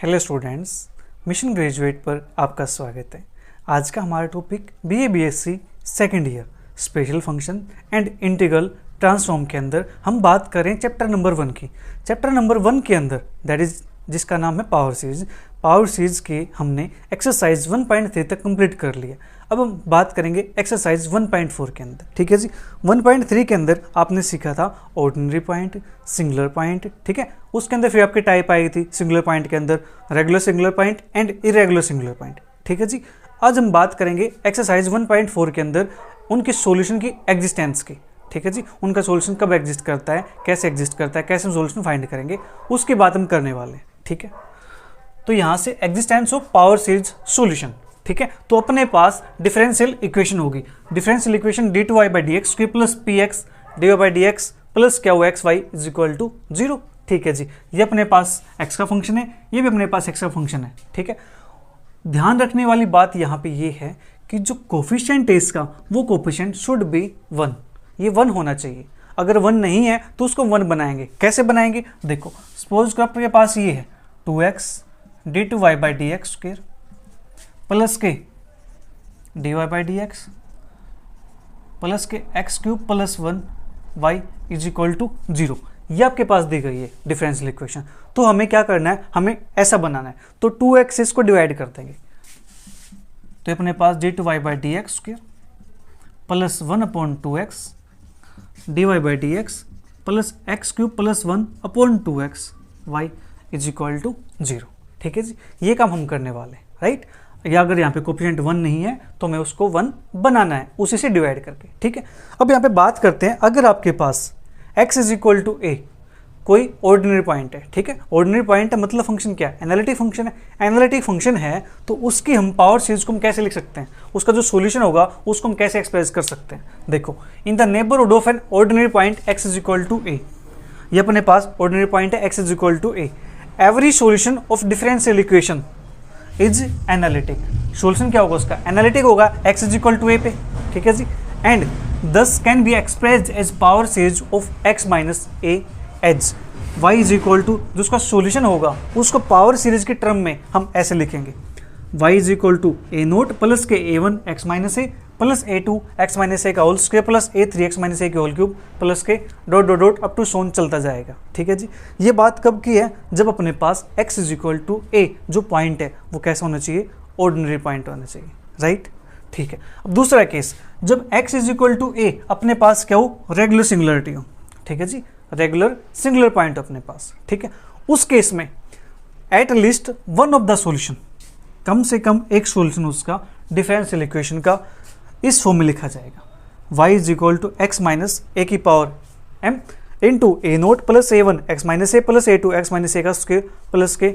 Hello students, mission graduate पर आपका स्वागत है। आज का हमारा topic BA BSc second year special function and integral transform के अंदर हम बात करें चैप्टर नंबर 1 की। चैप्टर नंबर 1 के अंदर दैट इज जिसका नाम है पावर सीरीज। पावर सीरीज के हमने एक्सरसाइज 1.3 तक कंप्लीट कर लिया। अब हम बात करेंगे एक्सरसाइज 1.4 के अंदर। ठीक है जी, 1.3 के अंदर आपने सीखा था ऑर्डिनरी पॉइंट, सिंगुलर पॉइंट। ठीक है, उसके अंदर फिर आपकी टाइप आई थी सिंगुलर पॉइंट के अंदर regular singular point and irregular singular point. ठीक है जी, आज हम बात करेंगे एक्सरसाइज 1.4 के अंदर उनके सॉल्यूशन की एग्जिस्टेंस की। ठीक है जी, उनका सॉल्यूशन कब एग्जिस्ट करता है, कैसे एग्जिस्ट करता है, कैसे हम सॉल्यूशन फाइंड करेंगे, उसकी बात हम करने वाले हैं। ठीक है, तो यहाँ से existence of power series solution. ठीक है, तो अपने पास डिफरेंशियल इक्वेशन होगी। Differential equation d2y/dx plus px dy/dx plus क्या हुआ xy इज इक्वल टू 0। ठीक है जी, ये अपने पास x का फंक्शन है, ये भी अपने पास x का फंक्शन है। ठीक है, ध्यान रखने वाली बात यहाँ पे ये है कि जो कोफिशिएंट है इसका, वो कोफिशिएंट शुड बी 1। ये 1 होना चाहिए। अगर 1 नहीं है तो उसको 1 बनाएंगे। कैसे बनाएंगे, देखो सपोज कर आपके पास ये है 2x d2y/dx स्क्वायर प्लस के dy/dx प्लस के x³ plus 1y is equal to 0। ये आपके पास दी गई है डिफरेंशियल इक्वेशन। तो हमें क्या करना है, हमें ऐसा बनाना है। तो 2x से इसको डिवाइड कर देंगे, तो अपने पास d2y/dx square plus 1/2x dy/dx plus x³ plus 1/2x y is equal to 0। ठीक है जी, ये काम हम करने वाले हैं, राइट। या अगर यहाँ पे कोफिशिएंट 1 नहीं है तो हमें उसको 1 बनाना है उसी से डिवाइड करके। ठीक है, अब यहाँ पे बात करते हैं, अगर आपके पास x is equal to a कोई ऑर्डिनरी पॉइंट है। ठीक है, ऑर्डिनरी पॉइंट है मतलब फंक्शन क्या है, एनालिटिक फंक्शन है। एनालिटिक फंक्शन है तो उसकी हम पावर सीरीज को हम कैसे लिख सकते हैं, उसका जो सॉल्यूशन होगा उसको हम कैसे एक्सप्रेस कर सकते हैं। देखो, in the neighbourhood of an ordinary point x is equal to a, ये अपने पास ऑर्डिनरी पॉइंट है x is equal to a। Every solution of differential equation is analytic. Solution क्या होगा उसका, एनालिटिक होगा x is equal to a पे। ठीक है जी, and thus can be expressed as power series of x minus a as y is equal to, जो उसका सॉल्यूशन होगा उसको पावर सीरीज के टर्म में हम ऐसे लिखेंगे y is equal to a0 plus के a1 x minus a plus a2 x minus a का whole square plus a3 x minus a के होल क्यूब प्लस के dot dot dot up to so on चलता जाएगा। ठीक है जी, ये बात कब की है, जब अपने पास x is equal to a जो पॉइंट है वो कैसा होना चाहिए, ऑर्डिनरी पॉइंट होना चाहिए, राइट। ठीक है, अब दूसरा केस, जब x is equal to a अपने पास क्या हो, रेगुलर सिंगुलरिटी हो। ठीक है जी, रेगुलर सिंगुलर पॉइंट अपने पास। ठीक है, उस केस में at least one of the solution, कम से कम एक सॉल्यूशन उसका डिफरेंशियल इक्वेशन का इस फॉर्म में लिखा जाएगा y is equal to x minus a की power m into a0 plus a1 x minus a plus a2 x minus a का स्क्वायर प्लस के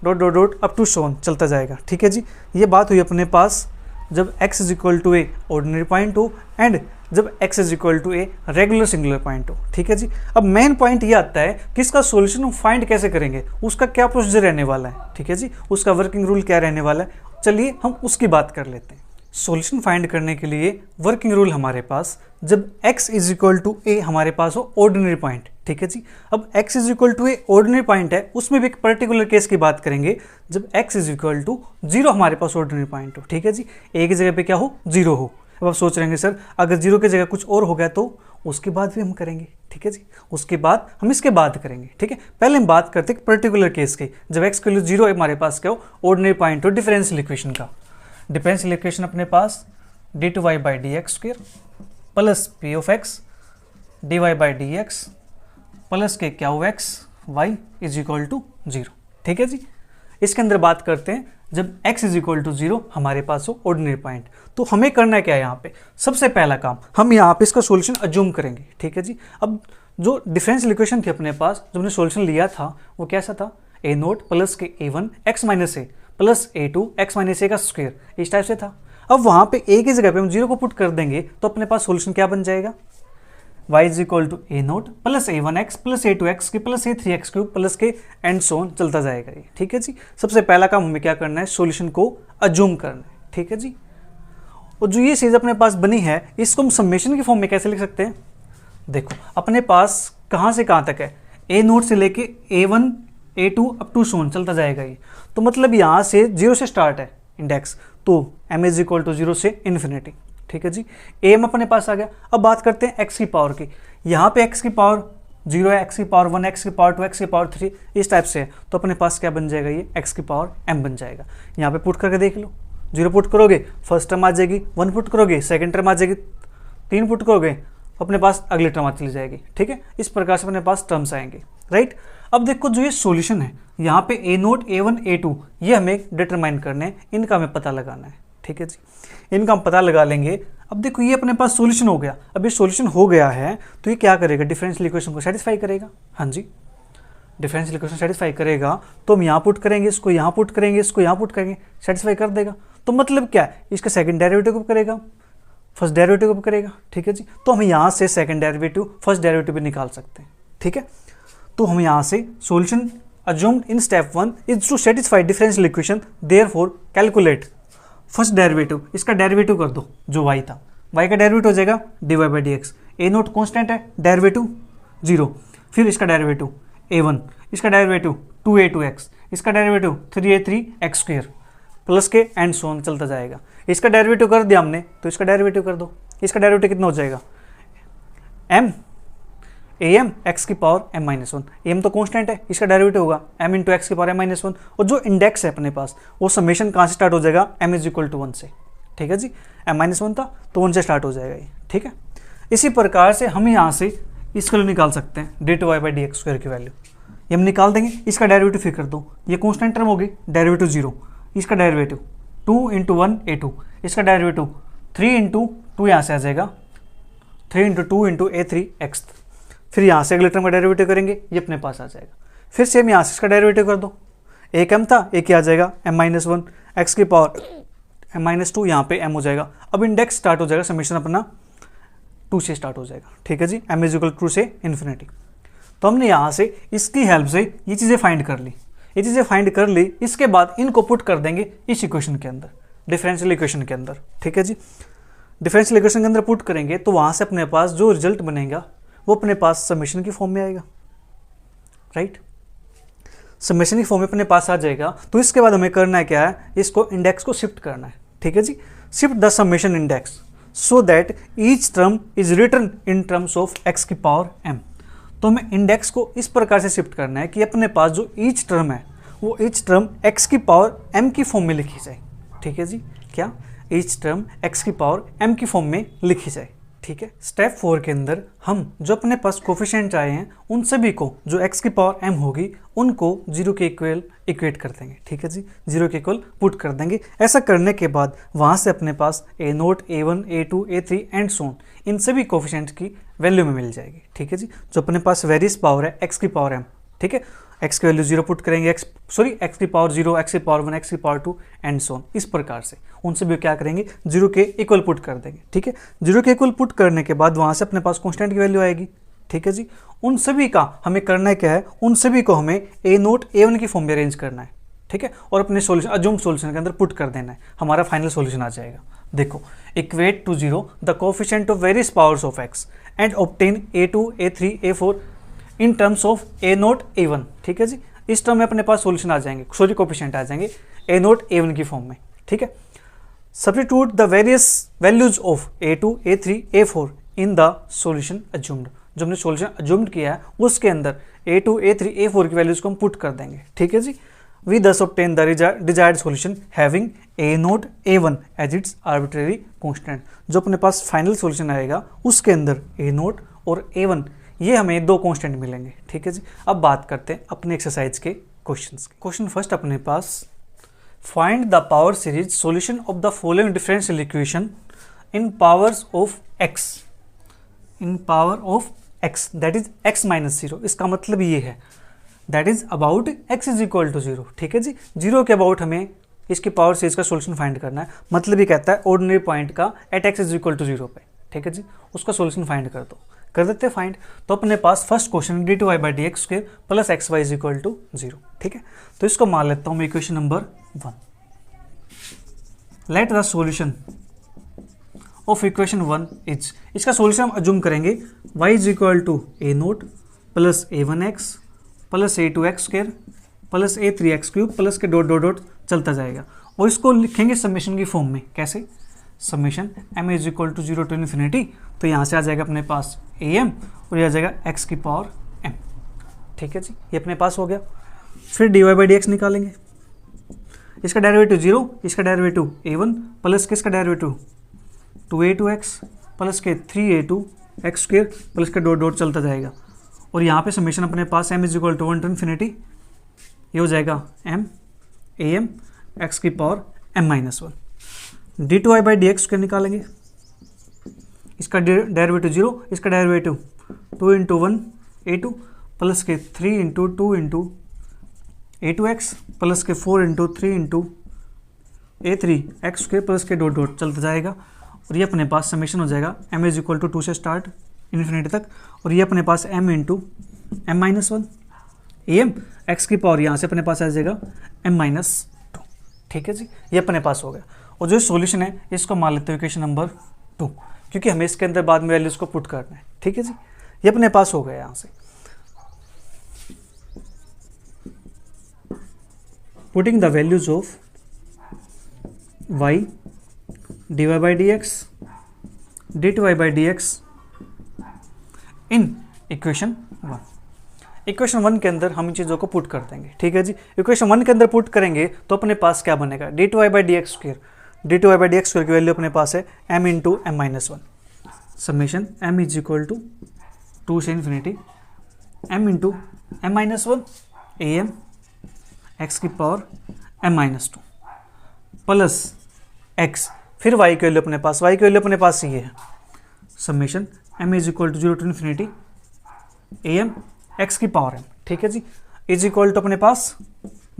dot dot dot up to so on चलता जाएगा। ठीक है जी, ये बात हुई अपने पास जब x is equal to a ordinary point हो एंड जब x is equal to a regular singular point हो। ठीक है जी, अब मेन पॉइंट ये आता है कि इसका सॉल्यूशन हम फाइंड कैसे करेंगे, उसका क्या प्रोसीजर रहने वाला है। ठीक है जी, उसका वर्किंग रूल क्या रहने वाला है, चलिए हम उसकी बात कर लेते हैं। सॉल्यूशन फाइंड करने के लिए वर्किंग रूल हमारे पास, जब x is equal to a हमारे पास हो ऑर्डिनरी पॉइंट। ठीक है जी, अब x is equal to a ordinary point है, उसमें भी एक पर्टिकुलर केस की बात करेंगे जब x इज इक्वल टू 0 हमारे पास ऑर्डिनरी पॉइंट हो। ठीक है जी, a की जगह पे क्या हो, 0 हो। अब आप सोच रहे हैं सर अगर 0 की जगह कुछ और हो गया तो उसके बाद भी हम करेंगे। ठीक है जी, उसके बाद हम इसके बाद करेंगे। ठीक है, पहले हम बात करते हैं पर्टिकुलर केस की, जब x के लिए 0 हमारे पास क्या हो, ऑर्डिनरी पॉइंट हो डिफरेंशियल इक्वेशन का। डिफरेंशियल इक्वेशन अपने पास d2y/dx square plus p of x dy/dx plus के क्या हो x y is equal to 0। ठीक है जी, इसके अंदर बात करते हैं जब x इज इक्वल टू 0 हमारे पास हो ऑर्डिनरी पॉइंट। तो हमें करना क्या है, यहाँ पे सबसे पहला काम हम यहाँ पे इसका सॉल्यूशन अज्यूम करेंगे। ठीक है जी, अब जो डिफरेंशियल इक्वेशन थी अपने पास, जो हमने सॉल्यूशन लिया था वो कैसा था, a0 प्लस के a1 x minus a plus a2 x minus a का स्क्वायर, इस टाइप से था। अब वहाँ पे a की जगह पे हम 0 को पुट कर देंगे तो अपने पास सॉल्यूशन क्या बन जाएगा, y is equal to a0 plus a1x plus a2x के प्लस a3x³ प्लस के एंड सो ऑन चलता जाएगा ये। ठीक है जी, सबसे पहला काम हमें क्या करना है, सॉल्यूशन को अज्यूम करना है। ठीक है जी, और जो ये चीज़ अपने पास बनी है इसको हम समेशन की फॉर्म में कैसे लिख सकते हैं। देखो अपने पास कहाँ से कहाँ तक है, a0 से लेके a1 A2 up to so on चलता जाएगा ये। तो मतलब यहाँ से 0 से स्टार्ट है इंडेक्स, तो m इज इक्वल टू 0 से इन्फिनिटी। ठीक है जी, am अपने पास आ गया। अब बात करते हैं x की पावर की। यहाँ पे x की पावर 0 है, x की पावर 1, x की पावर 2, x की पावर 3 इस टाइप से है, तो अपने पास क्या बन जाएगा, ये x की पावर m बन जाएगा। यहाँ पे पुट करके देख लो, 0 पुट करोगे फर्स्ट टर्म आ जाएगी, 1 पुट करोगे सेकंड टर्म आ जाएगी, 3 पुट करोगे अपने पास अगली टर्म आ चली जाएगी। ठीक है, इस प्रकार से अपने पास टर्म्स आएंगे, राइट। अब देखो जो ये सॉल्यूशन है, यहाँ पे A0, A1, A2 ये हमें डिटरमाइन करने हैं, इनका हमें पता लगाना है। ठीक है जी, इनका हम पता लगा लेंगे। अब देखो ये अपने पास सॉल्यूशन हो गया। अब ये सॉल्यूशन हो गया है तो ये क्या करेगा, डिफरेंशियल इक्वेशन को सेटिस्फाई करेगा। हाँ जी, डिफरेंशियल इक्वेशन सेटिस्फाई करेगा तो हम यहाँ पुट करेंगे, इसको यहाँ पुट करेंगे, इसको यहाँ पुट करेंगे, सेटिस्फाई कर देगा। तो मतलब क्या है, इसका सेकंड डेरिवेटिव को करेगा, फर्स्ट डेरिवेटिव को करेगा। ठीक है जी, तो हम यहाँ से सेकंड डेरिवेटिव फर्स्ट डेरिवेटिव भी निकाल सकते हैं। ठीक है, तो हम यहाँ से solution assumed in step 1 is to satisfy differential equation, therefore calculate first derivative, इसका डेरिवेटिव कर दो जो y था, y का डेरिवेटिव हो जाएगा dy by D x. A note constant है, डेरिवेटिव 0, फिर इसका डेरिवेटिव a1, इसका डेरिवेटिव 2a2x, इसका डेरिवेटिव 3a3x स्क्वायर प्लस के एंड सो ऑन चलता जाएगा। इसका डेरिवेटिव कर दिया हमने तो इसका डेरिवेटिव कर दो, इसका डेरिवेटिव कितना हो जाएगा, m am x की पावर m माइनस 1, am तो कॉन्स्टेंट है, इसका डेरिवेटिव होगा m इंटू एक्स की पावर m माइनस 1, और जो इंडेक्स है अपने पास वो समेशन कहाँ से स्टार्ट हो जाएगा, m इज इक्वल टू 1 से। ठीक है जी, m माइनस 1 था तो 1 से स्टार्ट हो जाएगा ये। ठीक है, इसी प्रकार से हम यहाँ से इसका वैल्यू निकाल सकते हैं, D two Y by D x square की वैल्यू ये हम निकाल देंगे। इसका डेरिवेटिव फिर कर दो, ये कॉन्स्टेंट टर्म होगी, डेरिवेटिव 0, इसका डेरिवेटिव 2 इंटू 1 a2, इसका डेरिवेटिव 3 इंटू 2 यहाँ से आ जाएगा, 3 इंटू 2 इंटू a3x, फिर यहाँ से अगले टर्म का डेरिवेटिव करेंगे, ये अपने पास आ जाएगा। फिर से हम यहाँ से इसका डेरिवेटिव कर दो, एक m था, एक ही आ जाएगा m माइनस 1, एक्स की पावर m माइनस 2, यहाँ पे m हो जाएगा। अब इंडेक्स स्टार्ट हो जाएगा, समीशन अपना 2 से स्टार्ट हो जाएगा। ठीक है जी, m इज इक्वल 2 से इन्फिनिटी। तो हमने यहाँ से इसकी हेल्प से ये चीज़ें फाइंड कर ली, ये चीज़ें फाइंड कर ली, इसके बाद इनको पुट कर देंगे इस इक्वेशन के अंदर, डिफरेंशियल इक्वेशन के अंदर। ठीक है जी, डिफरेंशियल इक्वेशन के अंदर पुट करेंगे तो वहाँ से अपने पास जो रिजल्ट बनेगा वो अपने पास समेशन की फॉर्म में आएगा, राइट। समेशन की फॉर्म में अपने पास आ जाएगा। तो इसके बाद हमें करना है क्या है, इसको इंडेक्स को शिफ्ट करना है। ठीक है जी, shift the summation index so that each term is written in terms of x की पावर m। तो हमें इंडेक्स को इस प्रकार से शिफ्ट करना है कि अपने पास जो ईच टर्म है वो ईच टर्म x की पावर m की फॉर्म में लिखी जाए। ठीक है जी, क्या ईच टर्म x की पावर m की फॉर्म में लिखी जाए। ठीक है, स्टेप 4 के अंदर हम जो अपने पास कोफिशिएंट आए हैं उन सभी को जो x की पावर m होगी उनको 0 के इक्वल इक्वेट कर देंगे। ठीक है जी, 0 के इक्वल पुट कर देंगे। ऐसा करने के बाद वहाँ से अपने पास a0, a1, a2, a3 and so on इन सभी कोफिशिएंट की वैल्यू में मिल जाएगी। ठीक है जी, जो अपने पास वेरियस पावर है x की पावर m। ठीक है, x की वैल्यू 0 पुट करेंगे, x की पावर 0, x की पावर 1, x की पावर 2 एंड सो ऑन। इस प्रकार से उन सभी क्या करेंगे, 0 के इक्वल पुट कर देंगे। ठीक है, 0 के इक्वल पुट करने के बाद वहाँ से अपने पास कांस्टेंट की वैल्यू आएगी। ठीक है जी, उन सभी का हमें करना है क्या है, उन सभी को हमें a0, a1 की फॉर्म में अरेंज करना है। ठीक है, और अपने सोल्यूशन अज्यूम सोल्यूशन के अंदर पुट कर देना है, हमारा फाइनल सोल्यूशन आ जाएगा। देखो, equate to 0 the coefficient of various powers of x and obtain a2, a3, a4 in terms of a0, a1। ठीक है जी, इस टर्म में अपने पास सोल्यूशन आ जाएंगे, सॉरी कोफिशिएंट आ जाएंगे a0, a1 की फॉर्म में। ठीक है, substitute the various values of a2, a3, a4 in the solution assumed. जो हमने सॉल्यूशन अज्यूम्ड किया है उसके अंदर a2, a3, a4 की वैल्यूज को हम पुट कर देंगे। ठीक है जी, we thus obtain the desired solution having a0, a1 as its arbitrary constant. जो अपने पास फाइनल सॉल्यूशन आएगा उसके अंदर a0 और a1 ये हमें दो कांस्टेंट मिलेंगे। ठीक है जी, अब बात करते हैं अपने एक्सरसाइज के क्वेश्चंस। क्वेश्चन फर्स्ट अपने पास, find the power series solution of the following differential equation in powers of x, in power of x that is x minus 0। इसका मतलब ये है that is about x is equal to 0। ठीक है जी, 0 के अबाउट हमें इसकी पावर सीरीज का सॉल्यूशन फाइंड करना है। मतलब ये कहता है ऑर्डिनरी पॉइंट का at x is equal to 0 पे। ठीक है जी, उसका सॉल्यूशन फाइंड कर दो, कर देते हैं फाइंड। तो अपने पास first question d two Y by D x square plus x y is equal to 0। ठीक है, तो इसको मान लेता हूँ मैं equation number 1। Let the solution of equation 1 is, इसका सॉल्यूशन हम अज्यूम करेंगे y is equal to a0 plus a1x plus a2x square plus a3x³ plus के डॉट डॉट डॉट चलता जाएगा, और इसको लिखेंगे समेशन की फॉर्म में। कैसे? Summation m is equal to 0 to infinity, तो यहाँ से आ जाएगा अपने पास am और ये आ जाएगा x की पावर m। ठीक है जी, ये अपने पास हो गया। फिर dy/dx निकालेंगे, इसका डेरिवेटिव 0, इसका डेरिवेटिव a1 प्लस किसका डेरिवेटिव 2a2x प्लस के 3a2x² प्लस का डॉट डॉट चलता जाएगा, और यहाँ पे समेशन अपने पास m is equal to 1 to infinity, ये हो जाएगा m am x की पावर m-1। dy/dx क्या निकालेंगे, इसका डेरिवेटिव 0, इसका डेरिवेटिव 2 इंटू 1 a2 प्लस के 3 इंटू 2 इंटू a2x प्लस के 4 इंटू 3 इंटू a3x² प्लस के डॉट डॉट चलता जाएगा, और ये अपने पास समेशन हो जाएगा m इज इक्वल टू 2 से स्टार्ट इन्फिनिटी तक, और ये अपने पास m into m-1 am x की पावर यहाँ से अपने पास आ जाएगा m-2। ठीक है जी, ये अपने पास हो गया। और जो सॉल्यूशन है इसको मान लेते हैं इक्वेशन नंबर 2, क्योंकि हमें इसके अंदर बाद में वैल्यूज को पुट करना है। ठीक है जी, ये अपने पास हो गया। यहाँ से putting the values of y dy/dx dy/dx in equation 1। Equation 1 के अंदर हम इन चीज़ों को पुट कर देंगे। ठीक है जी, इक्वेशन 1 के अंदर पुट करेंगे तो अपने पास क्या बनेगा, dy/dx² dy/dx² की वैल्यू अपने पास है m into m-1 summation m is equal to 2 से infinity m into m-1 am x की पावर m-2 प्लस x, फिर y की वैल्यू अपने पास, y की वैल्यू अपने पास ये है summation m is equal to 0 to infinity am x की पावर m। ठीक है जी, इज इक्वल टू अपने पास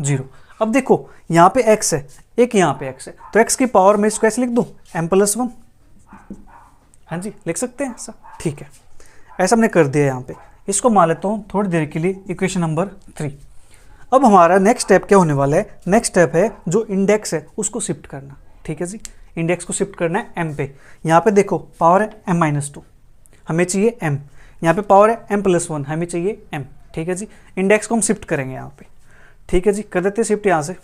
0। अब देखो यहाँ पे x है, एक यहाँ पे x है, तो x की पावर में इसको ऐसे लिख दूँ m+1। हाँ जी, लिख सकते हैं ऐसा। ठीक है, ऐसा हमने कर दिया। यहाँ पे इसको मान लेता हूँ थोड़ी देर के लिए इक्वेशन नंबर 3। अब हमारा नेक्स्ट स्टेप क्या होने वाला है, नेक्स्ट स्टेप है जो इंडेक्स है उसको शिफ्ट करना। ठीक है जी, इंडेक्स को शिफ्ट करना है m पे। यहाँ पे देखो पावर है m-2, हमें चाहिए m, यहाँ पे पावर है m+1, हमें चाहिए m। ठीक है जी, इंडेक्स को हम शिफ्ट करेंगे यहाँ पे। ठीक है जी, कर देते हैं शिफ्ट यहाँ से।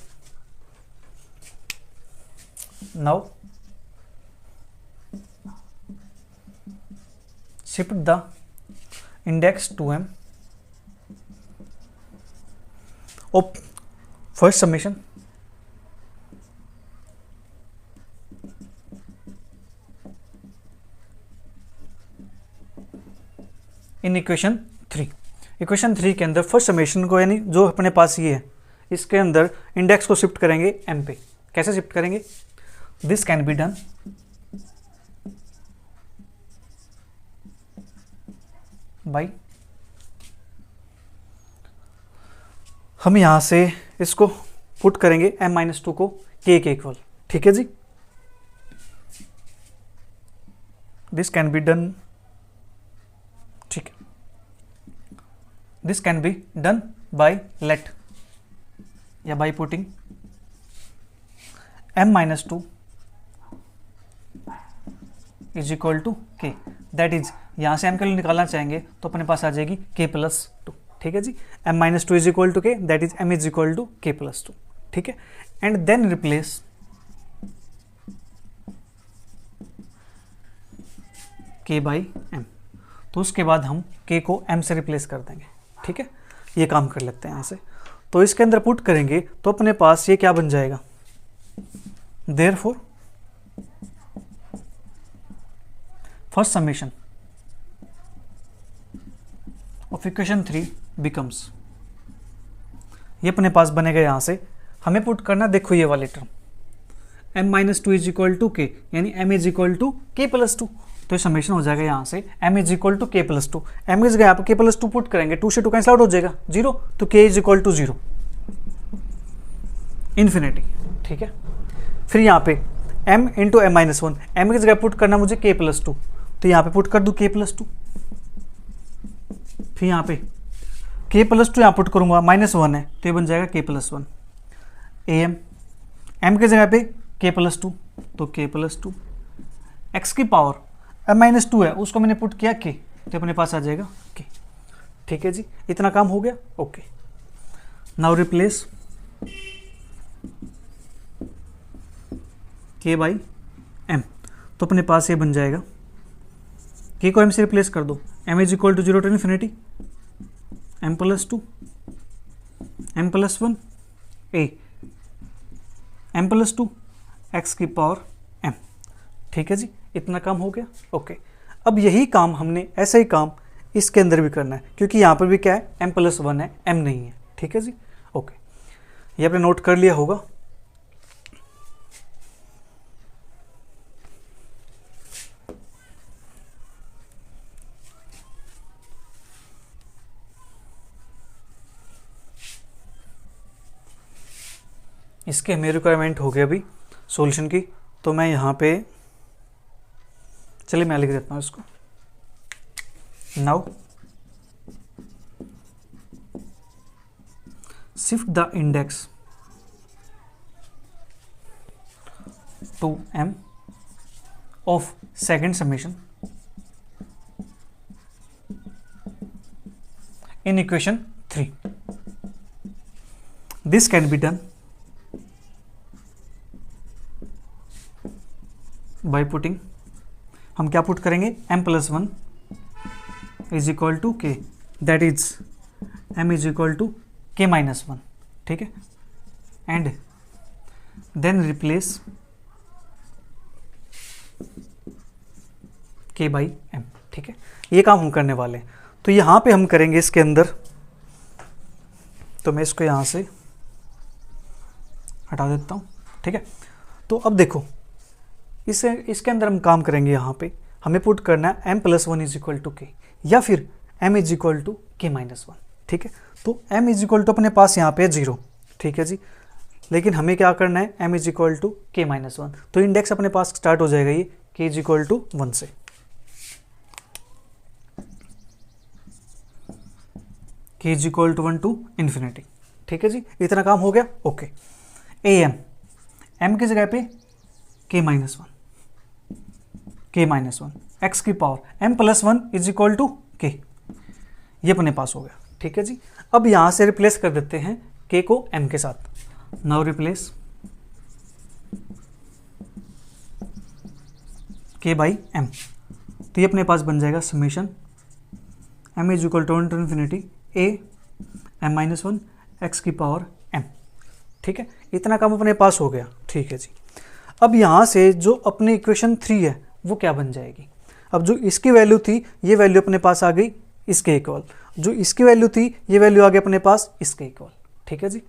Now shift the index to m of first summation in equation 3। Equation 3 के अंदर फर्स्ट समेशन को, यानी जो अपने पास ये है, इसके अंदर इंडेक्स को शिफ्ट करेंगे m पे। कैसे शिफ्ट करेंगे, this can be done bye, हम यहां से इसको पुट करेंगे m-2 को k के इक्वल। ठीक है जी, दिस कैन बी डन। ठीक है, this can be done by let या by putting m-2 is equal to k, that is यहाँ से m के लिए निकालना चाहेंगे तो अपने पास आ जाएगी k+2। ठीक है जी, m-2 is equal to k, that is m is equal to k+2। ठीक है, and then replace k by m, तो उसके बाद हम k को m से रिप्लेस कर देंगे। ठीक है, ये काम कर लेते हैं यहाँ से। तो इसके अंदर पुट करेंगे तो अपने पास ये क्या बन जाएगा, therefore first summation of equation 3 becomes, ये अपने पास बनेगा। यहाँ से हमें पुट करना, देखो ये वाले term m-2 is equal to k, यानी m is equal to k+2, तो ये समेशन हो जाएगा यहाँ से m is equal to k+2। m इज गया, आप k+2 पुट करेंगे, 2 से 2 कैंसिल आउट हो जाएगा 0, तो k is equal to 0 infinity. ठीक है, फिर यहाँ पे m इंटू m-1, m की जगह पुट करना मुझे k+2, तो यहाँ पे पुट कर दूँ k+2, फिर यहाँ पे k+2 यहाँ पुट करूँगा, -1 है तो ये बन जाएगा k+1 am, m की जगह पे k+2 तो k+2, x की पावर m-2 है उसको मैंने पुट किया k, तो अपने पास आ जाएगा k। ठीक है जी, इतना काम हो गया। ओके, नाउ रिप्लेस के बाई एम, तो अपने पास ये बन जाएगा, के को एम से रिप्लेस कर दो, M is equal to 0 to infinity M plus 2 M plus 1 A M plus 2 X की पावर एम। ठीक है जी, इतना काम हो गया। ओके, अब यही काम हमने ऐसा ही काम इसके अंदर भी करना है, क्योंकि यहाँ पर भी क्या है, एम प्लस 1 है, एम नहीं है। ठीक है जी, ओके, ये आपने नोट कर लिया होगा। इसके हमें रिक्वायरमेंट हो गया अभी सॉल्यूशन की, तो मैं यहाँ पे, चलिए मैं लिख देता हूँ इसको। Now shift the index to m of second summation in equation 3. This can be done by putting, हम क्या पुट करेंगे, m plus 1 is equal to k, that is m is equal to k minus 1. ठीक है, and then replace k by m. ठीक है, ये काम हम करने वाले हैं। तो यहाँ पे हम करेंगे इसके अंदर, तो मैं इसको यहाँ से हटा देता हूँ। ठीक है, तो अब देखो इसके अंदर हम काम करेंगे, यहाँ पे हमें पुट करना है m plus 1 is equal to K, या फिर m is equal to K minus 1। ठीक है, तो m इज इक्वल टू अपने पास यहाँ पे 0। ठीक है जी, लेकिन हमें क्या करना है, m is equal to K minus 1, तो इंडेक्स अपने पास स्टार्ट हो जाएगा ये k इज इक्वल टू 1 से। k is equal to 1 to infinity. ठीक है जी, इतना काम हो गया। ओके, m की जगह पे k माइनस 1, एक्स की power m plus 1 is equal to K, ये अपने पास हो गया। ठीक है जी, अब यहां से रिप्लेस कर देते हैं k को m के साथ। Now replace k by m, तो ये अपने पास बन जाएगा summation m is equal to 1 to infinity a m minus 1 x की पावर m। ठीक है, इतना काम अपने पास हो गया। ठीक है जी, अब यहाँ से जो अपनी इक्वेशन 3 है वो क्या बन जाएगी, अब जो इसकी वैल्यू थी ये वैल्यू अपने पास आ गई इसके इक्वल, जो इसकी वैल्यू थी ये वैल्यू आ गई अपने पास इसके इक्वल। ठीक है जी,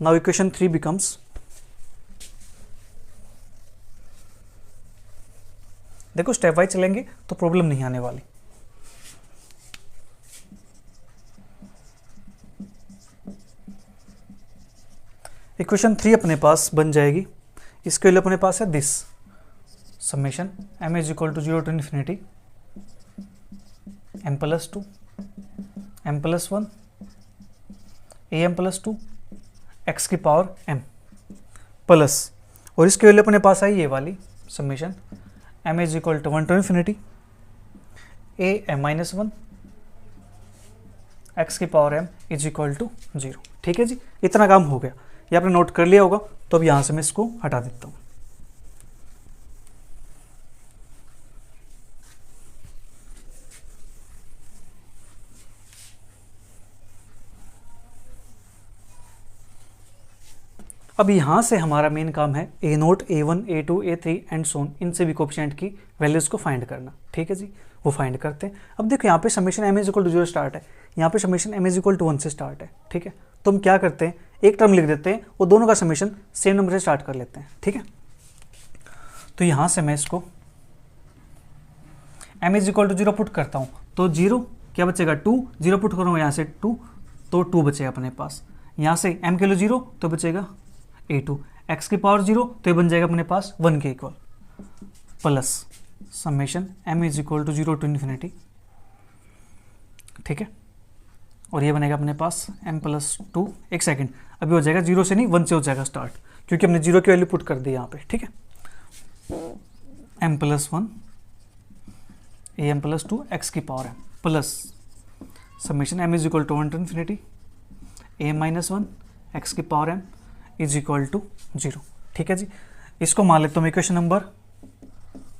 नाउ इक्वेशन 3 बिकम्स, देखो स्टेप वाइज चलेंगे तो प्रॉब्लम नहीं आने वाली। इक्वेशन 3 अपने पास बन जाएगी, इसके लिए अपने पास है this summation m is equal to 0 to infinity m plus 2 m plus 1 am plus 2 x की पावर m प्लस, और इसके लिए अपने पास आई ये वाली summation m is equal to 1 to infinity a m minus 1 x की power m is equal to 0। ठीक है जी, इतना काम हो गया, ये आपने नोट कर लिया होगा। तो अब यहाँ से मैं इसको हटा देता हूँ। अब यहाँ से हमारा मेन काम है a0, a1, a2, a3 and सोन, इन सभी कोएफिशिएंट की वैल्यूज़ को फाइंड करना। ठीक है जी, वो फाइंड करते हैं। अब देखो यहाँ पे summation m is equal to 0 start है, यहाँ पे summation m is equal to 1 से स्टार्ट है। ठीक है, तो हम क्या करते हैं, एक टर्म लिख देते हैं और दोनों का समेशन सेम नंबर से स्टार्ट कर लेते हैं। ठीक है, तो यहाँ से मैं इसको m is equal to 0 put करता हूँ, तो 0 क्या बचेगा 2, 0 पुट करूँगा यहाँ से 2, तो 2 बचेगा अपने पास। यहाँ से m के लिए 0 तो बचेगा a2, x की पावर 0 तो ये बन जाएगा अपने पास 1 के equal, plus summation m is equal to 0 to infinity. ठीक है, और ये बनेगा अपने पास m प्लस 2, एक सेकेंड अभी हो जाएगा 0 से नहीं 1 से हो जाएगा स्टार्ट, क्योंकि हमने 0 की वैल्यू पुट कर दी यहाँ पे। ठीक है, m plus 1 am plus 2 x की power m plus summation m is equal to 1 to infinity a minus 1 x की power m is equal to 0। ठीक है जी, इसको मान लेता हूँ इक्वेशन नंबर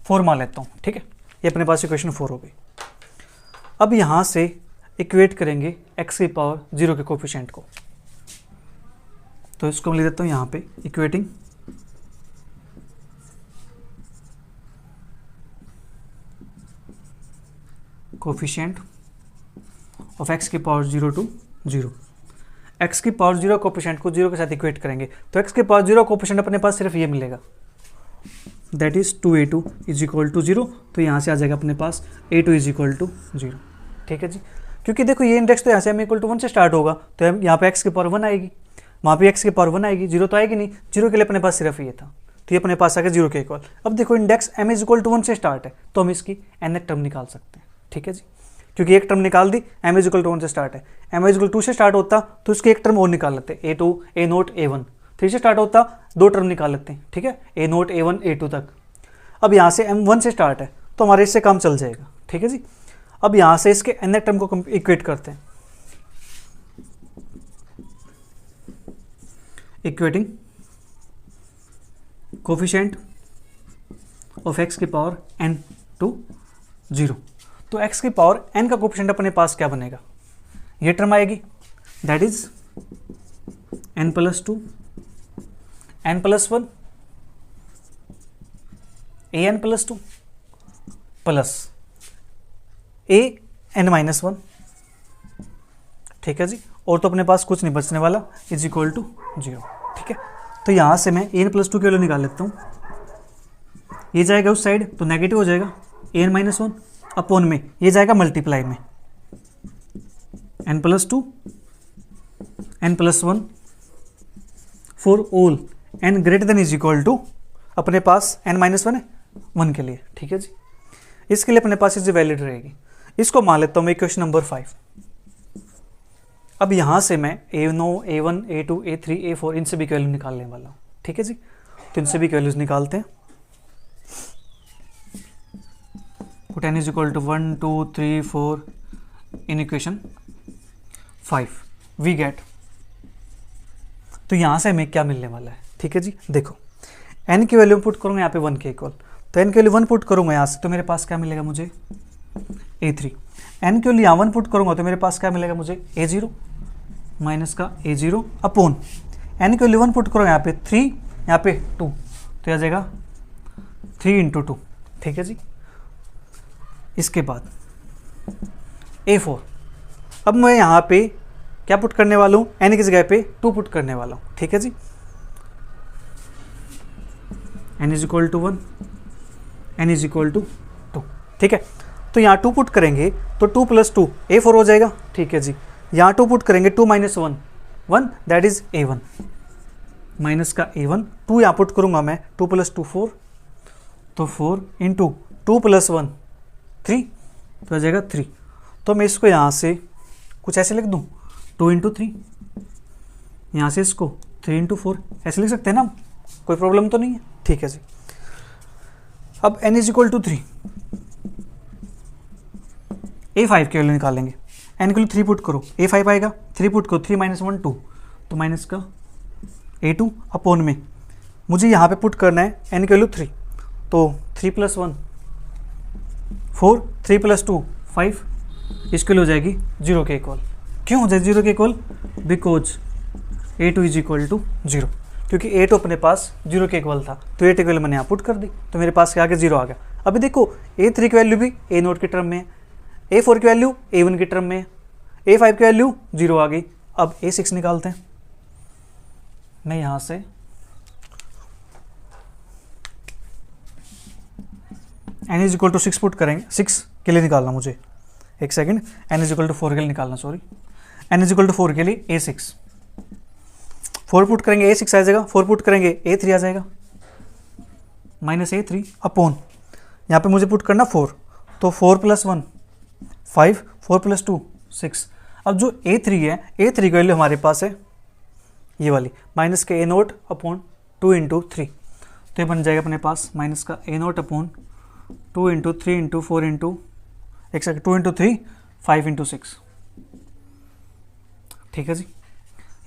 4 मान लेता हूँ। ठीक है, ये अपने पास इक्वेशन 4 हो गई। अब यहाँ से इक्वेट करेंगे एक्स की पावर 0 के कोफिशिएंट को, तो इसको मैं लिख देता हूँ यहाँ पे इक्वेटिंग कोफिशिएंट ऑफ एक्स की पावर 0 टू 0। एक्स की पावर 0 कोफिशिएंट को 0 के साथ इक्वेट करेंगे तो एक्स की पावर 0 कोफिशिएंट अपने पास सिर्फ ये मिलेगा, that is 2a2 is equal to 0। तो यहाँ से आ जाएगा अपने पास a2 इज इक्वल टू 0। ठीक है जी, क्योंकि देखो ये इंडेक्स तो यहाँ से m इक्वल टू 1 से स्टार्ट होगा, तो यहाँ पे x की पावर 1 आएगी, वहाँ पे x की पावर 1 आएगी, 0 तो आएगी नहीं, 0 के लिए अपने पास सिर्फ ये था, तो ये अपने पास आ गया 0 के इक्वल। अब देखो index m is equal to 1 से स्टार्ट है, तो हम इसकी nth टर्म निकाल सकते हैं। ठीक है जी, क्योंकि एक टर्म निकाल दी, m इज इक्वल टू 1 से स्टार्ट है, m इज इक्वल टू 2 से स्टार्ट होता तो इसकी एक टर्म और निकाल लेते, a2 a0 a1। 3 से स्टार्ट होता 2 टर्म निकाल लेते हैं। ठीक है, a0 a1 a2 तक। अब यहाँ से m 1 से स्टार्ट है तो हमारे इससे काम चल जाएगा। ठीक है जी, अब यहाँ से इसके nth टर्म को इक्वेट करते हैं, इक्वेटिंग कोफिशिएंट ऑफ x की पावर n टू 0। तो x की पावर n का कोफिशिएंट अपने पास क्या बनेगा, ये टर्म आएगी, that is n plus 2 n plus 1 an plus 2 plus a n minus 1। ठीक है जी, और तो अपने पास कुछ नहीं बचने वाला, इज इक्वल टू 0। ठीक है, तो यहाँ से मैं an प्लस 2 की वैल्यू निकाल लेता हूँ, ये जाएगा उस साइड तो नेगेटिव हो जाएगा, an माइनस 1 अपॉन में ये जाएगा मल्टीप्लाई में n plus 2 n plus 1 for all n greater than is equal to, अपने पास n माइनस 1 है 1 के लिए। ठीक है जी, इसके लिए अपने पास इसे वैलिड रहेगी। इसको मान लेता हूँ मैं इक्वेशन नंबर 5। अब यहाँ से मैं a0 a1 a2 a3 a4 इन सभी की वैल्यू निकालने वाला हूँ। ठीक है जी, तो इन सभी की वैल्यूज निकालते हैं। Put n is equal to 1 2 3 4 in equation 5 we get, तो यहाँ से हमें क्या मिलने वाला है। ठीक है जी, देखो n की वैल्यू पुट करूँगा यहाँ पे 1 के इक्वल, तो n की वैल्यू 1 पुट करूँगा यहाँ से तो मेरे पास क्या मिलेगा मुझे a3। n की वैल्यू यहाँ 1 पुट करूँगा तो मेरे पास क्या मिलेगा मुझे a0 माइनस का a0 अपॉन n की वैल्यू 1 पुट करूँगा यहाँ पे 3 यहाँ पे 2 तो आ जाएगा 3 इंटू 2। ठीक है जी, इसके बाद a4। अब मैं यहाँ पे क्या पुट करने वाला हूँ, n की जगह पे 2 पुट करने वाला हूँ। ठीक है जी, n is equal to 1 n is equal to 2। ठीक है, तो यहाँ 2 पुट करेंगे तो 2 प्लस 2 a4 हो जाएगा। ठीक है जी, यहाँ 2 पुट करेंगे 2 minus 1 1 that is a1 minus का a1। 2 यहाँ पुट करूँगा मैं, 2 प्लस 2 4 तो 4 इंटू 2 प्लस 1 3 तो आ जाएगा 3। तो मैं इसको यहाँ से कुछ ऐसे लिख दूँ 2 इंटू 3, यहाँ से इसको 3 इंटू 4 ऐसे लिख सकते हैं ना, कोई प्रॉब्लम तो नहीं है। ठीक है जी, अब n is equal to 3 a5 की वैल्यू निकालेंगे, n की वैल्यू 3 पुट करो a5 आएगा, 3 पुट करो 3 माइनस 1 2 तो माइनस का a2 अपॉन में मुझे यहाँ पे पुट करना है n की वैल्यू 3 तो 3 प्लस 1 4 3 प्लस 2 5 इसके लिए हो जाएगी 0 के इक्वल। क्यों हो जाएगी 0 के equal, because a2 is equal to 0, क्योंकि a2 अपने पास 0 के इक्वल था तो a2 की वैल्यू मैंने यहाँ पुट कर दी तो मेरे पास क्या आ गया 0 आ गया। अभी देखो a3 की वैल्यू भी a0 की टर्म में है, a4 की वैल्यू a1 की टर्म में है, a5 की वैल्यू 0 आ गई। अब a6 निकालते हैं, मैं यहाँ से n is equal to 6 put करेंगे, 6 के लिए निकालना मुझे, एक second, n is equal to 4 के लिए निकालना, sorry n is equal to 4 के लिए a6 4 पुट करेंगे a6 आ जाएगा, 4 पुट करेंगे a3 आ जाएगा माइनस a3 अपॉन यहाँ पे मुझे पुट करना 4 तो 4 प्लस 1 5 4 प्लस 2 6। अब जो a3 है a3 की वैल्यू हमारे पास है ये वाली माइनस के a0 अपॉन 2 इंटू 3 तो ये बन जाएगा अपने पास माइनस का a0 upon 2 into 3 into 4 into एक सेकंड 2 इंटू 3 5 इंटू 6। ठीक है जी,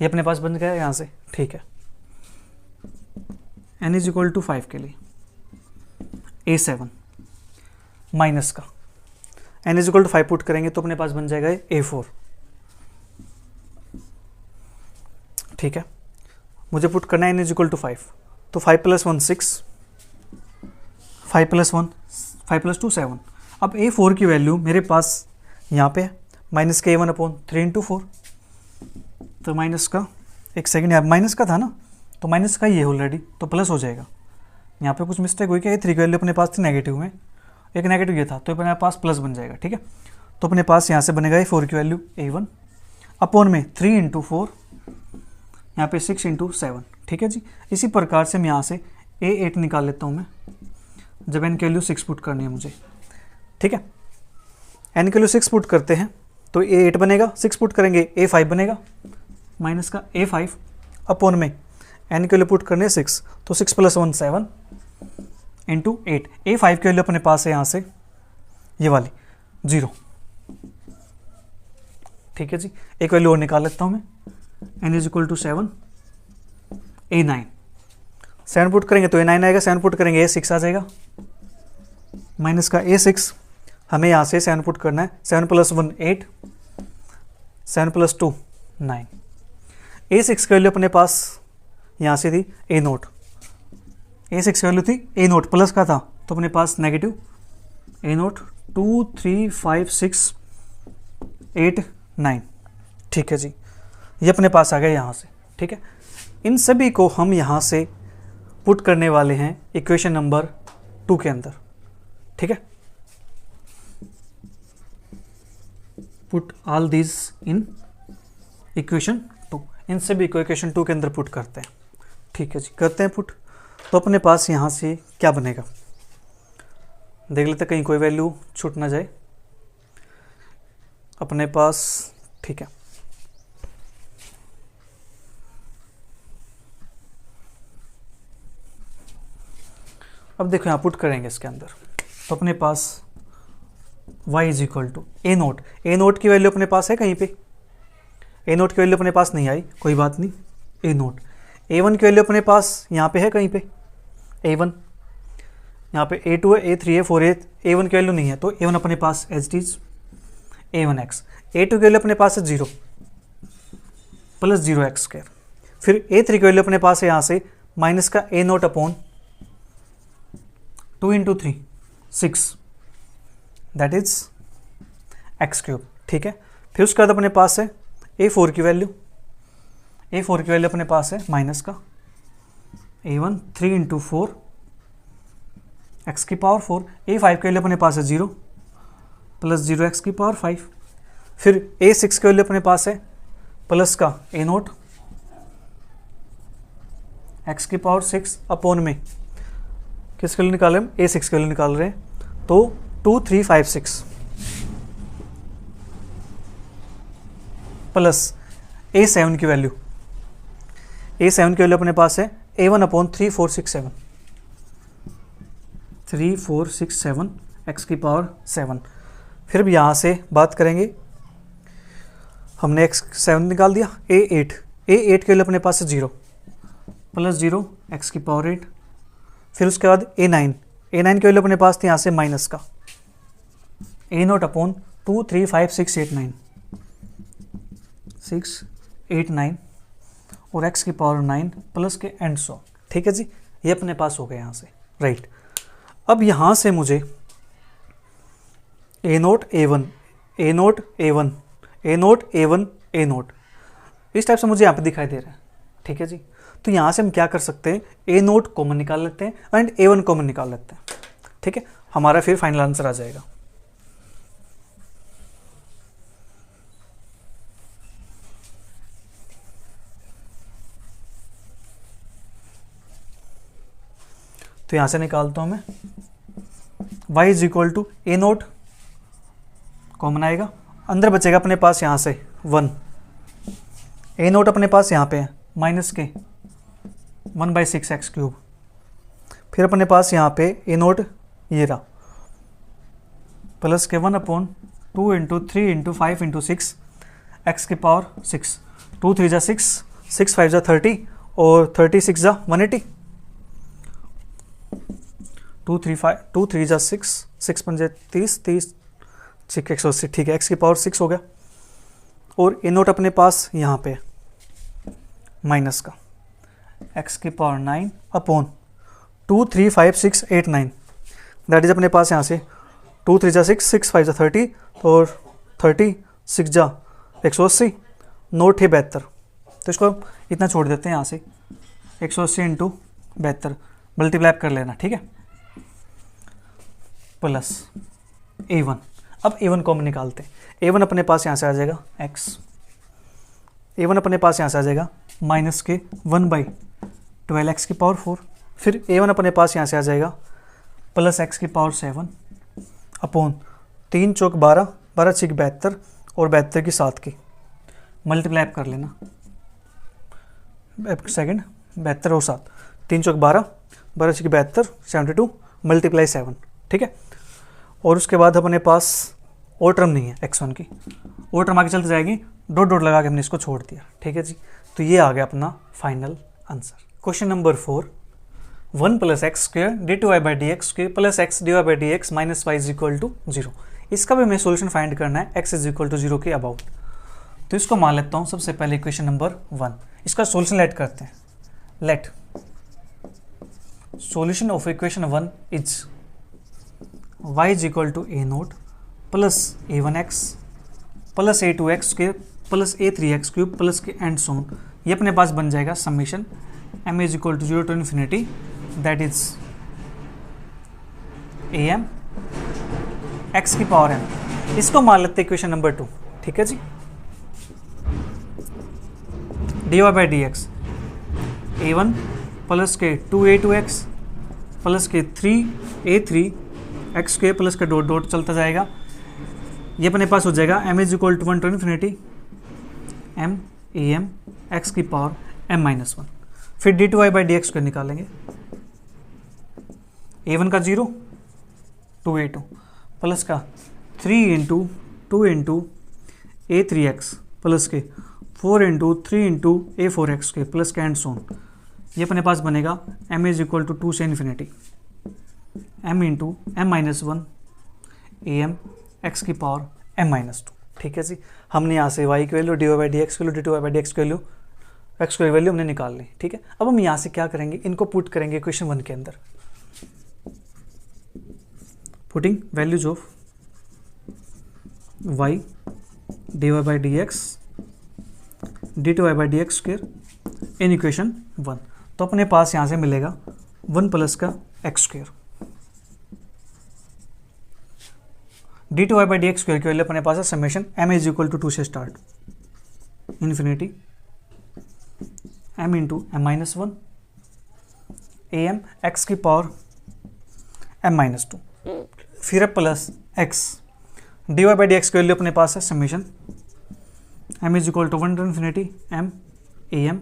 ये अपने पास बन गया यहाँ से, ठीक है। n इज इक्वल टू 5 के लिए A7 माइनस का n is equal to 5 put करेंगे तो अपने पास बन जाएगा A4, ठीक है। मुझे पुट करना है n इज इक्वल टू 5, तो 5 + 1 6, 5 + 1 5 + 2 7। अब A4 की वैल्यू मेरे पास यहाँ पे है माइनस के A1/3 × 4, तो माइनस का, एक सेकेंड, यहाँ माइनस का था ना, तो माइनस का ये ऑलरेडी, तो प्लस हो जाएगा। यहाँ पे कुछ मिस्टेक हुई क्या, A3 की वैल्यू अपने पास थी नेगेटिव में, एक नेगेटिव ये था, तो अपने पास प्लस बन जाएगा, ठीक है। तो अपने पास यहाँ से बनेगा A4 की वैल्यू A1 अपॉन में 3 × 4, यहाँ पे 6 × 7, ठीक है जी। इसी प्रकार से मैं यहाँ से A8 निकाल लेता हूँ मैं, जब n की वैल्यू 6 पुट करनी है मुझे, ठीक है। n की वैल्यू 6 पुट करते हैं तो A8 बनेगा, 6 पुट करेंगे A5 बनेगा, माइनस का A5 अपॉन में n की वैल्यू पुट करने 6, तो 6 + 1 7 × 8। A5 की वैल्यू अपने पास है यहाँ से ये वाली 0, ठीक है जी। एक वैल्यू और निकाल लेता हूँ मैं, n is equal to 7, A9 7 put करेंगे तो A9 आएगा, 7 पुट करेंगे A6 आ जाएगा, माइनस का A6, हमें यहाँ से 7 पुट करना है, 7 + 1 8, 7 + 2 9। A6 की वैल्यू अपने पास यहाँ से थी A0, A6 की वैल्यू थी A0, प्लस का था तो अपने पास नेगेटिव A0 2 3 5 6 8 9, ठीक है जी। ये अपने पास आ गया यहाँ से, ठीक है। इन सभी को हम यहाँ से पुट करने वाले हैं इक्वेशन नंबर 2 के अंदर, ठीक है। Put all this in equation 2, इन सभी को इक्वेशन 2 के अंदर पुट करते हैं, ठीक है जी। करते हैं पुट, तो अपने पास यहाँ से क्या बनेगा, देख लेते कहीं कोई वैल्यू छूट ना जाए अपने पास, ठीक है। अब देखो यहाँ पुट करेंगे इसके अंदर, तो अपने पास y is equal to A0, A0 की वैल्यू अपने पास है कहीं पे, A0 की वैल्यू अपने पास नहीं आई, कोई बात नहीं, A0। A1 की वैल्यू अपने पास यहाँ पे है कहीं पे, A1, यहाँ पे A2 है, A3 है, 4 है, A1 की वैल्यू नहीं है, तो A1 अपने पास as it is A1x। A2 की वैल्यू अपने पास है 0 + 0x²। फिर A3 की वैल्यू अपने पास है यहाँ से माइनस का A0/2 × 3 6, दैट इज x³, ठीक है। फिर उसके बाद अपने पास है A4 की वैल्यू, A4 की वैल्यू अपने पास है माइनस का A1 3 × 4 x⁴। A5 की वैल्यू अपने पास है 0 + 0x⁵। फिर A6 की वैल्यू अपने पास है प्लस का A0 x⁶ अपॉन में किसके लिए निकाल रहे हैं, A6 के लिए निकाल रहे हैं, तो 2 3 5 6 प्लस A7 की वैल्यू, A7 की वैल्यू अपने पास है A1/3 4 6 7 3 4 6 7 x⁷। फिर भी यहाँ से बात करेंगे, हमने x7 निकाल दिया, A8 की वैल्यू अपने पास है 0 + 0 x⁸। फिर उसके बाद A9 की वैल्यू अपने पास थी यहाँ से माइनस का A0/2 3 5 6 8 9 6 8 9 और x⁹ प्लस के एंड सो, ठीक है जी। ये अपने पास हो गया यहाँ से, राइट। अब यहाँ से मुझे A0 A1 A0 A1 A0 A1 A0 इस टाइप से मुझे यहाँ पे दिखाई दे रहा है, ठीक है जी। तो यहाँ से हम क्या कर सकते हैं, A0 कॉमन निकाल लेते हैं एंड A1 कॉमन निकाल लेते हैं, ठीक है। हमारा फिर फाइनल आंसर आ जाएगा। तो यहाँ से निकालता हूँ मैं, y is equal to A0 common आएगा, अंदर बचेगा अपने पास यहाँ से 1, A0 अपने पास यहाँ पे है माइनस के 1/6 x³। फिर अपने पास यहाँ पे A0 ये रहा प्लस के 1/2 × 3 × 5 × 6 x⁶। 2 3 = 6 6 5 जा 30 और 36 जा 180, 2 3 जा 6, 6 पंजे 30, 30 6 180, ठीक है, x की पावर 6 हो गया। और ए नोट अपने पास यहाँ पे माइनस का x की पावर 9 अपॉन 2 3 5 6 8 9, दैट इज अपने पास यहाँ से 2 3 जा 6, 6 5 जा 30 और 30 6 जा 180, नोट है 72, तो इसको इतना छोड़ देते हैं यहाँ से, 180 इंटू 72 मल्टीप्लाई कर लेना, ठीक है, प्लस a1। अब a1 को हम निकालते हैं, a1 अपने पास यहाँ से आ जाएगा x, a1 अपने पास यहाँ से आ जाएगा माइनस के 1/12 x की पावर 4, फिर a1 अपने पास यहाँ से आ जाएगा प्लस x की पावर 7 अपॉन 3 चौक 12, 12 6 72 और 72 की 7 की मल्टीप्लाई कर लेना, सेकंड 72 और 7, 3 चौक 12, 12 6 72 72 मल्टीप्लाई 7, ठीक है। और उसके बाद अपने पास और टर्म नहीं है x1 की, और टर्म आगे चलते जाएगी, डॉट डॉट लगा के हमने इसको छोड़ दिया, ठीक है जी। तो ये आ गया अपना final answer. Question number 4, 1 + x² d2y/dx² + x dy/dx - y = 0। इसका भी हमें सोल्यूशन फाइंड करना है x = 0 के अबाउट। तो इसको मान लेता हूँ सबसे पहले इक्वेशन नंबर 1, इसका सोल्यूशन लेट करते हैं। Let solution of equation 1 is y = a0 + a1x + a2x² + a3x³ + के एंड सोन, ये अपने पास बन जाएगा summation m = 0 to infinity, that is am x की पावर m। इसको मान लेते हैं इक्वेशन नंबर 2, ठीक है जी। dy/dx a1 प्लस के 2a2x प्लस के 3a3x² प्लस का डॉट डॉट चलता जाएगा, ये अपने पास हो जाएगा m = 1 to infinity m am x की पावर m-1। फिर d2y/dx को निकालेंगे, a1 का 0 2a2 प्लस का 3 × 2 × a3x प्लस के 4 × 3 × a4x के प्लस के एंड सोन, ये अपने पास बनेगा m = 2 से infinity m × m-1 am x की पावर m-2, ठीक है जी। हमने यहाँ से y की वैल्यू, dy/dx की वैल्यू, d2y/dx की वैल्यू, x की वैल्यू हमने निकाल ली, ठीक है। अब हम यहाँ से क्या करेंगे, इनको पुट करेंगे इक्वेशन 1 के अंदर, putting values of y dy/dx d2y/dx² in equation 1। तो अपने पास यहाँ से मिलेगा 1 प्लस का x², d2y/dx² की वैल्यू अपने पास है समेशन m = 2 से start infinity m × m-1 am x की पावर m-2, फिर प्लस x, dy/dx की वैल्यू अपने पास है summation m = 1 to infinity m am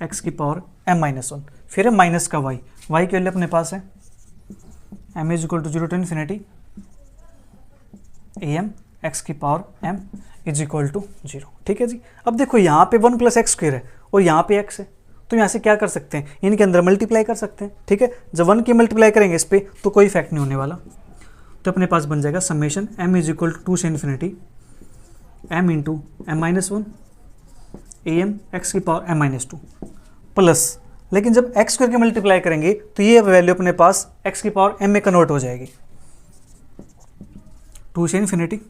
x की पावर m-1, फिर है माइनस का y की वैल्यू अपने पास है m = 0 to infinity am x की पावर m = 0, ठीक है जी। अब देखो यहाँ पे 1 + x² है और यहाँ पे x है, तो यहाँ से क्या कर सकते हैं, इनके अंदर मल्टीप्लाई कर सकते हैं, ठीक है। जब 1 की मल्टीप्लाई करेंगे इस पे तो कोई इफेक्ट नहीं होने वाला, तो अपने पास बन जाएगा समेशन m = 2 से infinity m × m-1 am x की पावर m-2 प्लस, लेकिन जब x करके मल्टीप्लाई करेंगे तो ये वैल्यू अपने पास x की पावर m में कन्वर्ट हो जाएगी, 2 से infinity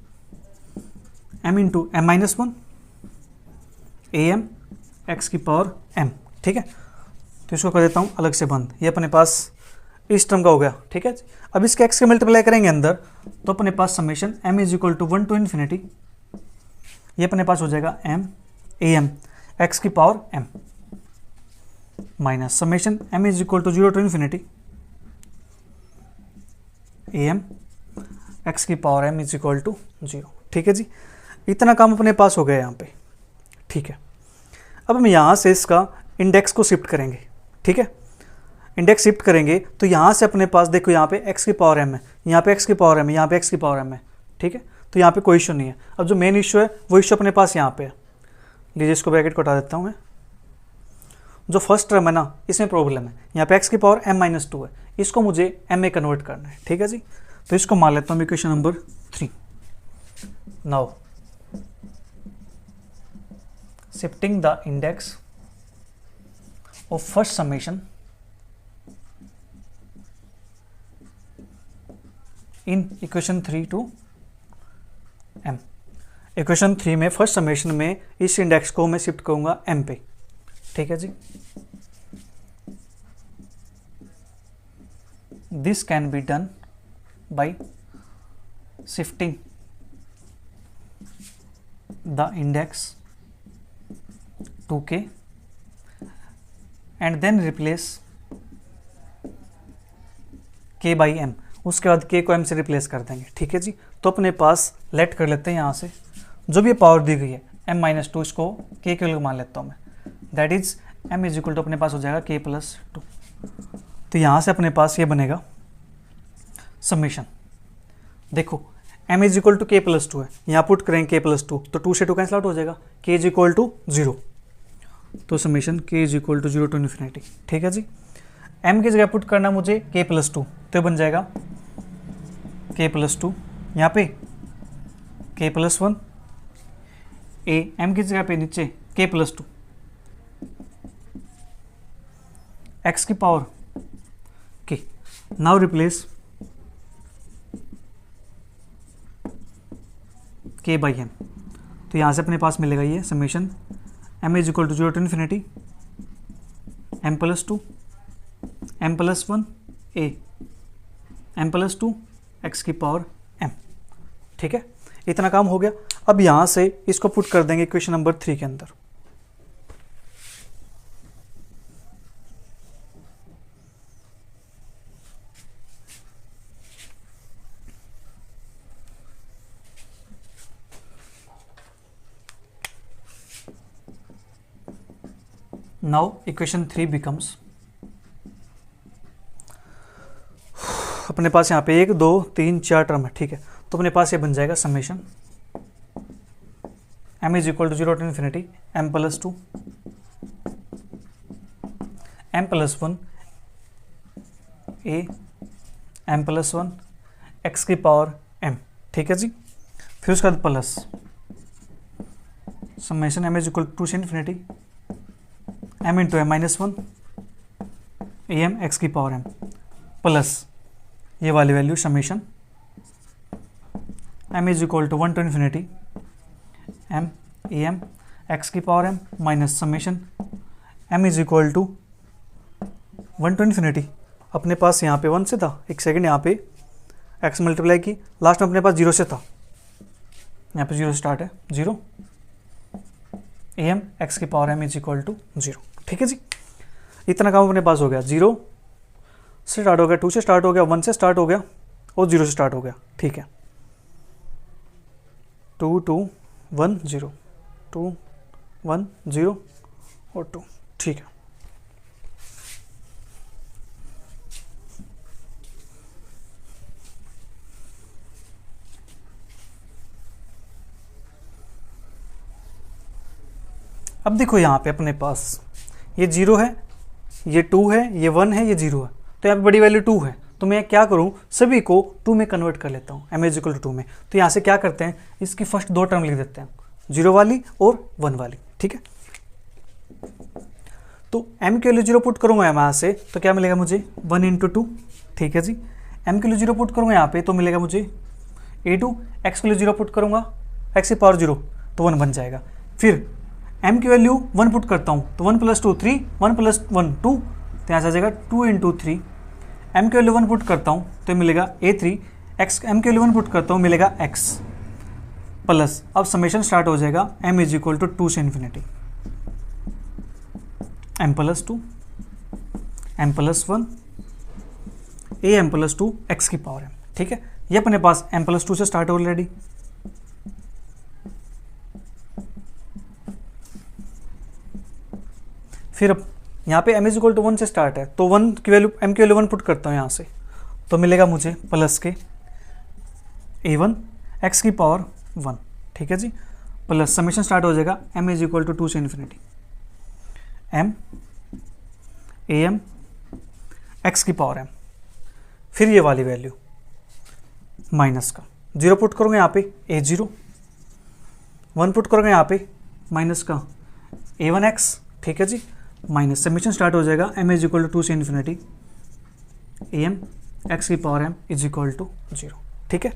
m × m-1 am x की पावर m, ठीक है। तो इसको कर देता हूँ अलग से बंद, ये अपने पास इस टर्म का हो गया, ठीक है। अब इसके x के मल्टीप्लाई करेंगे अंदर तो अपने पास समेशन m = 1 to infinity, ये अपने पास हो जाएगा m am x की power m minus summation m = 0 to infinity am x की पावर m = 0, ठीक है जी। इतना काम अपने पास हो गया यहाँ पे, ठीक है। अब हम यहाँ से इसका इंडेक्स को शिफ्ट करेंगे, ठीक है। इंडेक्स शिफ्ट करेंगे तो यहाँ से अपने पास देखो यहाँ पे x की पावर m है, यहाँ पे x की पावर m है, यहाँ पे x की पावर m है, ठीक है। तो यहाँ पे कोई इशू नहीं है। अब जो मेन इशू है वो इशू अपने पास यहाँ पे है, लीजिए इसको ब्रैकेट को हटा देता हूँ मैं, जो फर्स्ट टर्म है ना, इसमें प्रॉब्लम है। यहाँ पे x की पावर m-2 है, इसको मुझे m में कन्वर्ट करना है, ठीक है जी। तो इसको मान लेता हूँ equation number 3। Now shifting the index of first summation in equation 3 to m। Equation 3 में फर्स्ट समेशन में इस इंडेक्स को मैं शिफ्ट करूंगा m पे, ठीक है जी। This can be done by shifting the index to k and then replace k by m। उसके बाद k को m से रिप्लेस कर देंगे, ठीक है जी। तो अपने पास लेट कर लेते हैं यहाँ से जो भी पावर दी गई है m-2, इसको k के लिए मान लेता हूँ मैं, that is m is equal to अपने पास हो जाएगा k+2। तो यहाँ से अपने पास ये बनेगा समेशन। देखो m is equal to k+2 है, यहाँ पुट करेंगे k+2 तो 2 से 2 कैंसिल आउट हो जाएगा, k इज इक्वल टू 0। तो summation k is equal to 0 to infinity, ठीक है जी। m की जगह पुट करना मुझे k+2, तो बन जाएगा k+2, यहाँ पे k+1, a m की जगह पे नीचे k+2, x की power k। Now replace k by m। तो यहाँ से अपने पास मिलेगा ये summation m is equal to 0 to infinity m+2 m+1 a m+2 x की पावर m, ठीक है। इतना काम हो गया। अब यहाँ से इसको पुट कर देंगे इक्वेशन नंबर 3 के अंदर। नाउ इक्वेशन 3 बिकम्स, अपने पास यहाँ पे 1 2 3 4 टर्म है, ठीक है। तो अपने पास ये बन जाएगा summation m is equal to 0 to infinity m+2 m+1 a m+1 x की पावर m, ठीक है जी। फिर उसके बाद plus summation m is equal to से infinity m into m-1 am x की पावर m प्लस ये वाली value summation m is equal to 1 to infinity m am x की power m minus summation m is equal to 1 to infinity. अपने पास यहाँ पे 1 से था, एक सेकंड यहाँ पे x मल्टीप्लाई की, लास्ट में अपने पास 0 से था, यहाँ पे 0 स्टार्ट है, 0 am x की power m is equal to 0, ठीक है जी। इतना काम अपने पास हो गया। 0 से स्टार्ट हो गया, 2 से स्टार्ट हो गया, 1 से स्टार्ट हो गया और 0 से स्टार्ट हो गया, ठीक है। 2 2 1 0 2 1 0 और 2, ठीक है। अब देखो यहाँ पे अपने पास ये 0 है, ये 2 है, ये 1 है, ये 0 है, तो यहाँ पे बड़ी वैल्यू 2 है। तो मैं क्या करूँ, सभी को 2 में कन्वर्ट कर लेता हूँ, m इज इक्वल टू 2 में। तो यहाँ से क्या करते हैं, इसकी फर्स्ट 2 टर्म लिख देते हैं, 0 वाली और 1 वाली, ठीक है। तो m के लिए 0 पुट करूँगा यहाँ से, तो क्या मिलेगा मुझे 1 इंटू 2, ठीक है जी। m के लिए 0 पुट करूँगा यहाँ पे तो मिलेगा मुझे a2, x के लिए 0 पुट करूँगा x की पावर 0 तो 1 बन जाएगा। फिर m की वैल्यू 1 पुट करता हूँ तो 1 + 2 3, 1 + 1 2, तो यहाँ से आ जाएगा 2 इंटू 3। m की वैल्यू 1 पुट करता हूँ तो मिलेगा a3, x m की वैल्यू 1 पुट करता हूँ मिलेगा x प्लस, अब समेशन स्टार्ट हो जाएगा m इज इक्वल टू 2 से infinity m+2 m+1 a m+2 x की पावर m, ठीक है। ये अपने पास m+2 से स्टार्ट ऑलरेडी, फिर अब यहाँ पे m इज इक्वल टू 1 से स्टार्ट है तो 1 की वैल्यू m की वैल्यू 1 पुट करता हूँ यहाँ से, तो मिलेगा मुझे प्लस के a1 x की पावर 1, ठीक है जी, प्लस समेशन स्टार्ट हो जाएगा m इज इक्वल टू 2 से infinity m a m x की पावर एम, फिर ये वाली वैल्यू माइनस का 0 पुट करोगे यहाँ पे ए जीरो, 1 पुट करोगे यहाँ पे माइनस का ए वन एक्स, ठीक है जी, माइनस समीशन स्टार्ट हो जाएगा एम इज इक्वल टू 2 से इन्फिनिटी ए एम एक्स की power m is equal to 0, ठीक है।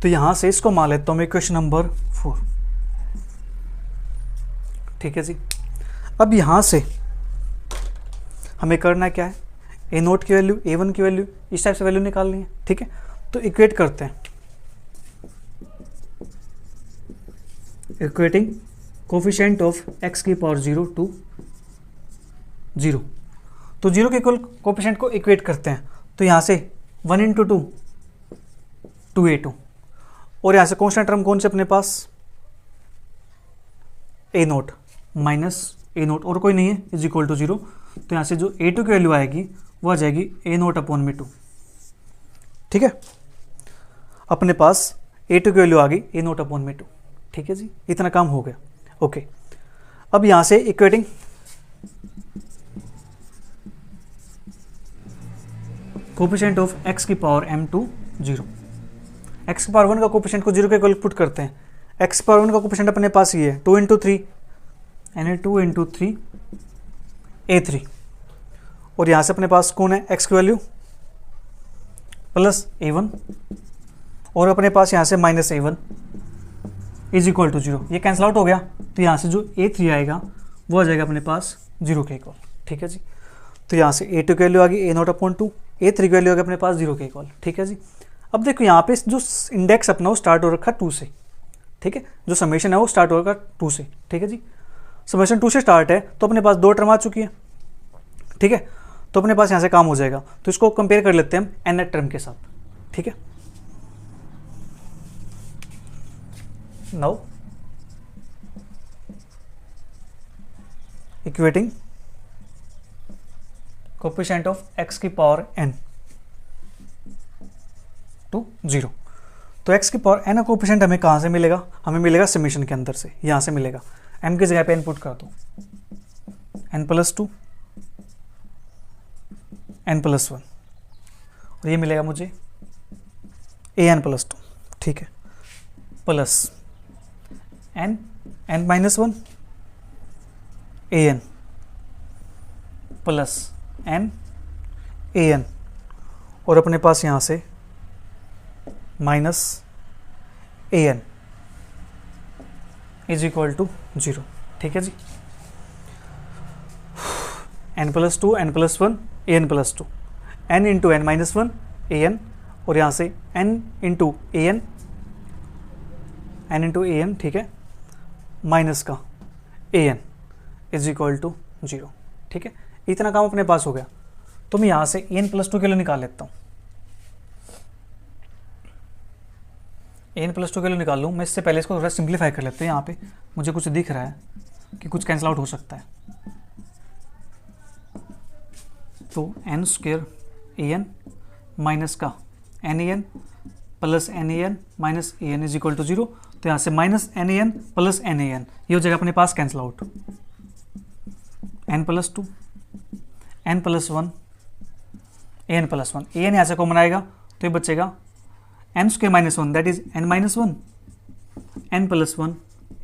तो यहाँ से इसको मान लेता हूँ मैं इक्वेशन नंबर 4, ठीक है जी। अब यहाँ से हमें करना क्या है, ए नोट की वैल्यू, ए वन की वैल्यू, इस टाइप से वैल्यू निकालनी है, ठीक है। तो इक्वेट करते हैं, इक्वेटिंग कोफिशिएंट ऑफ एक्स की पावर 0 टू 0, तो 0 के इक्वल कोफिशिएंट को इक्वेट करते हैं। तो यहाँ से 1 इंटू 2 2a2, और यहाँ से कॉन्स्टेंट टर्म कौन से अपने पास, ए नोट माइनस ए नोट, और कोई नहीं है, इज इक्वल टू 0। तो यहाँ से जो a2 की वैल्यू आएगी वो आ जाएगी ए नोट अपॉन में 2, ठीक है। अपने पास a2 की वैल्यू आ गई ए नोट अपॉन में 2, ठीक है जी, इतना काम हो गया, ओके। अब यहाँ से इक्वेटिंग कोफिशिएंट ऑफ एक्स की पावर m टू 0, एक्स की पावर 1 का कोफिशिएंट को 0 के इक्वल पुट करते हैं। एक्स की पावर 1 का कोफिशिएंट अपने पास ये है 2 इंटू 3 यानी 2 इंटू 3 a3, और यहाँ से अपने पास कौन है, एक्स की वैल्यू प्लस a1, और अपने पास यहाँ से minus a1 is equal to 0, ये कैंसिल आउट हो गया। तो यहाँ से जो a3 आएगा वो आ जाएगा अपने पास 0 के इक्वल, ठीक है जी। तो यहाँ से a2 की वैल्यू आ गई ए नॉट अपॉन 2, a3 की वैल्यू आ गई अपने पास 0 के इक्वल, ठीक है जी। अब देखो यहाँ पे जो इंडेक्स अपना वो स्टार्ट हो रखा 2 से, ठीक है, जो समेशन है वो स्टार्ट हो रखा 2 से, ठीक है जी। समेशन 2 से स्टार्ट है तो अपने पास 2 टर्म आ चुकी है, ठीक है। तो अपने पास यहाँ से काम हो जाएगा, तो इसको कंपेयर कर लेते हैं हम एन टर्म के साथ, ठीक है। Now equating coefficient of x की पावर n टू 0, तो x की पावर n का कोफिशिएंट हमें कहाँ से मिलेगा, हमें मिलेगा समेशन के अंदर से, यहाँ से मिलेगा। m की जगह पे n पुट कर दो, n प्लस 2 n प्लस 1, और ये मिलेगा मुझे a n प्लस 2, ठीक है, plus n minus 1 a n plus n a n, और अपने पास यहाँ से minus a n is equal to 0, ठीक है जी। n plus 2 n plus 1 a n plus 2, n into n minus 1 a n, और यहाँ से n इंटू a n, ठीक है, माइनस का a n is equal to 0, ठीक है। इतना काम अपने पास हो गया। तो मैं यहाँ से a n प्लस 2 के लिए निकाल लेता हूँ, a n प्लस 2 के लिए निकाल लूँ मैं। इससे पहले इसको थोड़ा सिंप्लीफाई कर लेते हैं। यहाँ पे मुझे कुछ दिख रहा है कि कुछ कैंसिल आउट हो सकता है, तो n square a n minus का n a n plus n a n minus a n is equal to 0। तो यहाँ से minus n a n plus n a n, ये हो जाएगा अपने पास cancel out, n plus 2 n plus 1 a n plus 1, a n यहाँ से कॉमन आएगा तो ये बचेगा n square minus 1 that is n minus 1 n plus 1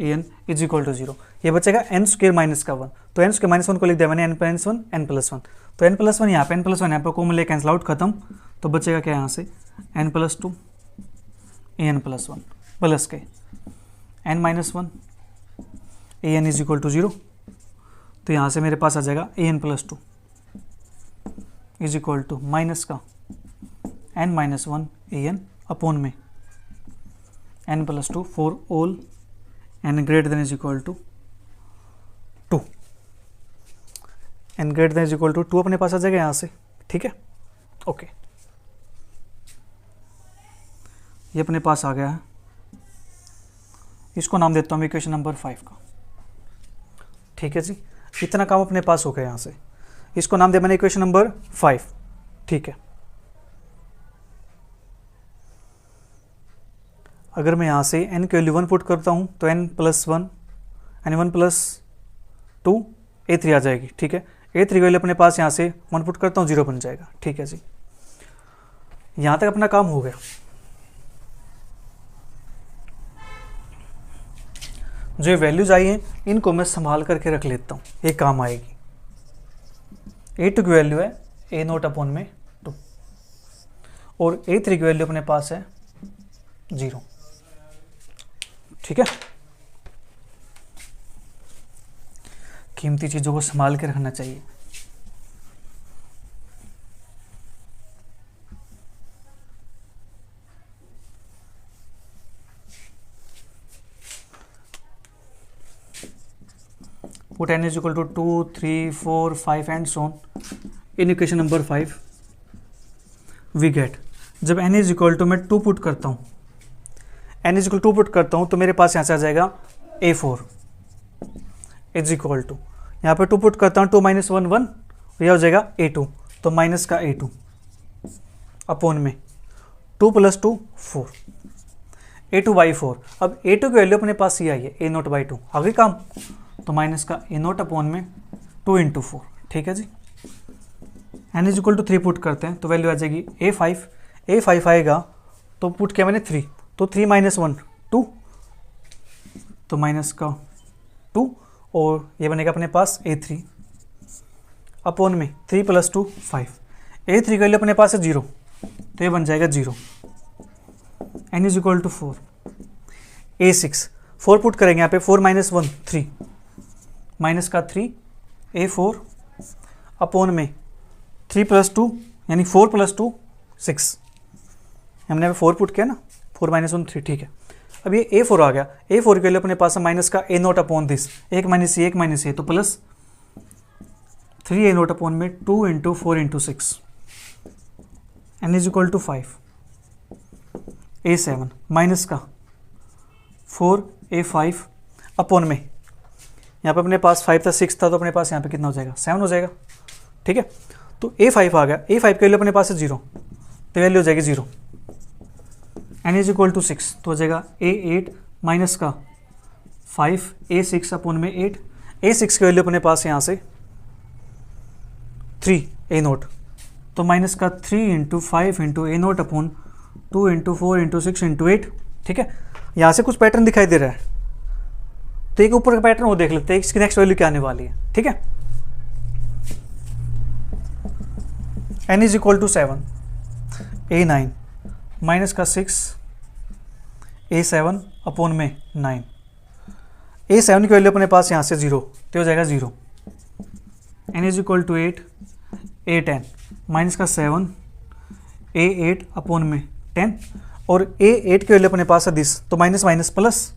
a n is equal to 0, ये बचेगा n स्क्वेयर माइनस का 1। तो n स्क्वेयर माइनस 1 को लिख दिया मैंने n प्लस 1 n प्लस 1, तो n प्लस 1 यहाँ पे n प्लस 1 यहाँ पे कॉमन ले कैंसिल आउट खत्म, तो बचेगा क्या यहाँ से n plus 2 a n plus 1 plus के n minus 1 a n is equal to 0। तो यहाँ से मेरे पास आ जाएगा a n plus 2 is equal to minus का n minus 1 a n upon में n plus 2 for all n greater than is equal to 2, n greater than is equal to 2 अपने पास आ जाएगा यहाँ से, ठीक है, ओके। ये अपने पास आ गया है, इसको नाम देता हूँ इक्वेशन नंबर 5 का, ठीक है जी। इतना काम अपने पास हो गया यहाँ से, इसको नाम दिया मैंने इक्वेशन नंबर 5, ठीक है। अगर मैं यहाँ से n की वैल्यू 1 पुट करता हूँ तो n प्लस 1 यानी 1 प्लस 2 a3 आ जाएगी, ठीक है। A3 की वैल्यू अपने पास यहाँ से 1 पुट करता हूँ, 0 बन जाएगा। ठीक है जी, यहाँ तक अपना काम हो गया। जो ये वैल्यूज आई हैं इनको मैं संभाल करके रख लेता हूँ, ये काम आएगी। A2 की वैल्यू है A0 अपॉन में 2 और A3 की वैल्यू अपने पास है 0। ठीक है, कीमती चीज़ों को संभाल के रखना चाहिए। put n is equal to 2, 3, 4, 5 and so on. In equation number 5 we get, जब n is equal to मैं 2 पुट करता हूँ, n is equal to 2 put करता हूँ तो मेरे पास यहाँ से आ जाएगा A4 is equal to, यहाँ पे 2 पुट करता हूँ 2 - 1 1, यह हो जाएगा A2, तो माइनस का A2 अपॉन में 2 + 2 4, A2/4। अब A2 की वैल्यू अपने पास ये आई है A0/2, आगे काम, तो माइनस का A0 अपॉन में 2 × 4। ठीक है जी, n is equal to 3 put करते हैं तो वैल्यू आ जाएगी A5 आएगा, तो पुट किया मैंने 3, तो 3 - 1 2, तो माइनस का 2 और ये बनेगा अपने पास A3 अपॉन में 3 + 2 5। A3 की वैल्यू अपने पास है 0, तो ये बन जाएगा 0। n is equal to 4। A6 4 put करेंगे यहाँ पे, 4 - 1 3, माइनस का 3 A4 अपॉन में 3 + 2 यानी 4 + 2 6, हमने अभी 4 पुट किया ना, 4 - 1 3। ठीक है, अब ये A4 आ गया, A4 के लिए अपने पास है माइनस का A0 अपॉन दिस, 1 - A तो प्लस 3 A0 अपॉन में 2 × 4 × 6, n is equal to 5। A7 minus का 4 A5 अपॉन में, यहाँ पे अपने पास 5 था 6 था, तो अपने पास यहाँ पे कितना हो जाएगा 7 हो जाएगा। ठीक है, तो A5 आ गया, A5 के लिए अपने पास है 0, तो वैल्यू हो जाएगी 0। n is equal to 6, तो हो जाएगा A8 माइनस का 5 A6 अपॉन में 8। A6 की वैल्यू अपने पास यहाँ से 3 A0, तो माइनस का 3 × 5 × A0 अपॉन 2 × 4 × 6 × 8। ठीक है, यहाँ से कुछ पैटर्न दिखाई दे रहा है, तो एक ऊपर का पैटर्न वो देख लेते हैं, इसकी नेक्स्ट वैल्यू क्या आने वाली है। ठीक है, n is equal to 7 A9 minus का 6 A7 अपॉन में 9। A7 की वैल्यू अपने पास यहाँ से 0, तो हो जाएगा 0। n is equal to 8 A10 minus का 7 A8 अपॉन में 10, और A8 की वैल्यू अपने पास है दिस, तो minus minus plus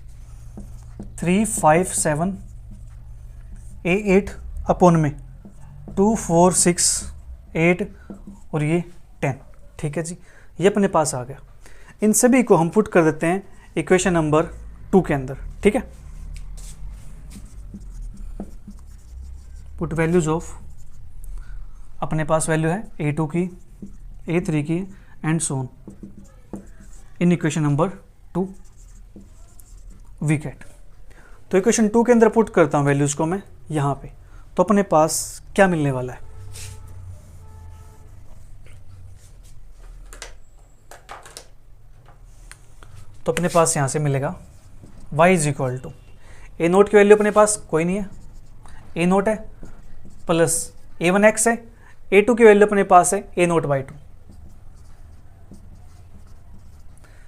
3 5 7 A8 upon में 2 4 6 8 और ये 10। ठीक है जी, ये अपने पास आ गया। इन सभी को हम पुट कर देते हैं इक्वेशन नंबर 2 के अंदर। ठीक है, पुट वैल्यूज ऑफ, अपने पास वैल्यू है A2 की, A3 की and so on in equation number 2 we get. तो इक्वेशन 2 के अंदर पुट करता हूँ वैल्यूज को मैं यहाँ पे, तो अपने पास क्या मिलने वाला है, तो अपने पास यहाँ से मिलेगा y is equal to A0 की वैल्यू अपने पास कोई नहीं है, A0 है प्लस A1x है, A2 की वैल्यू अपने पास है A0/2,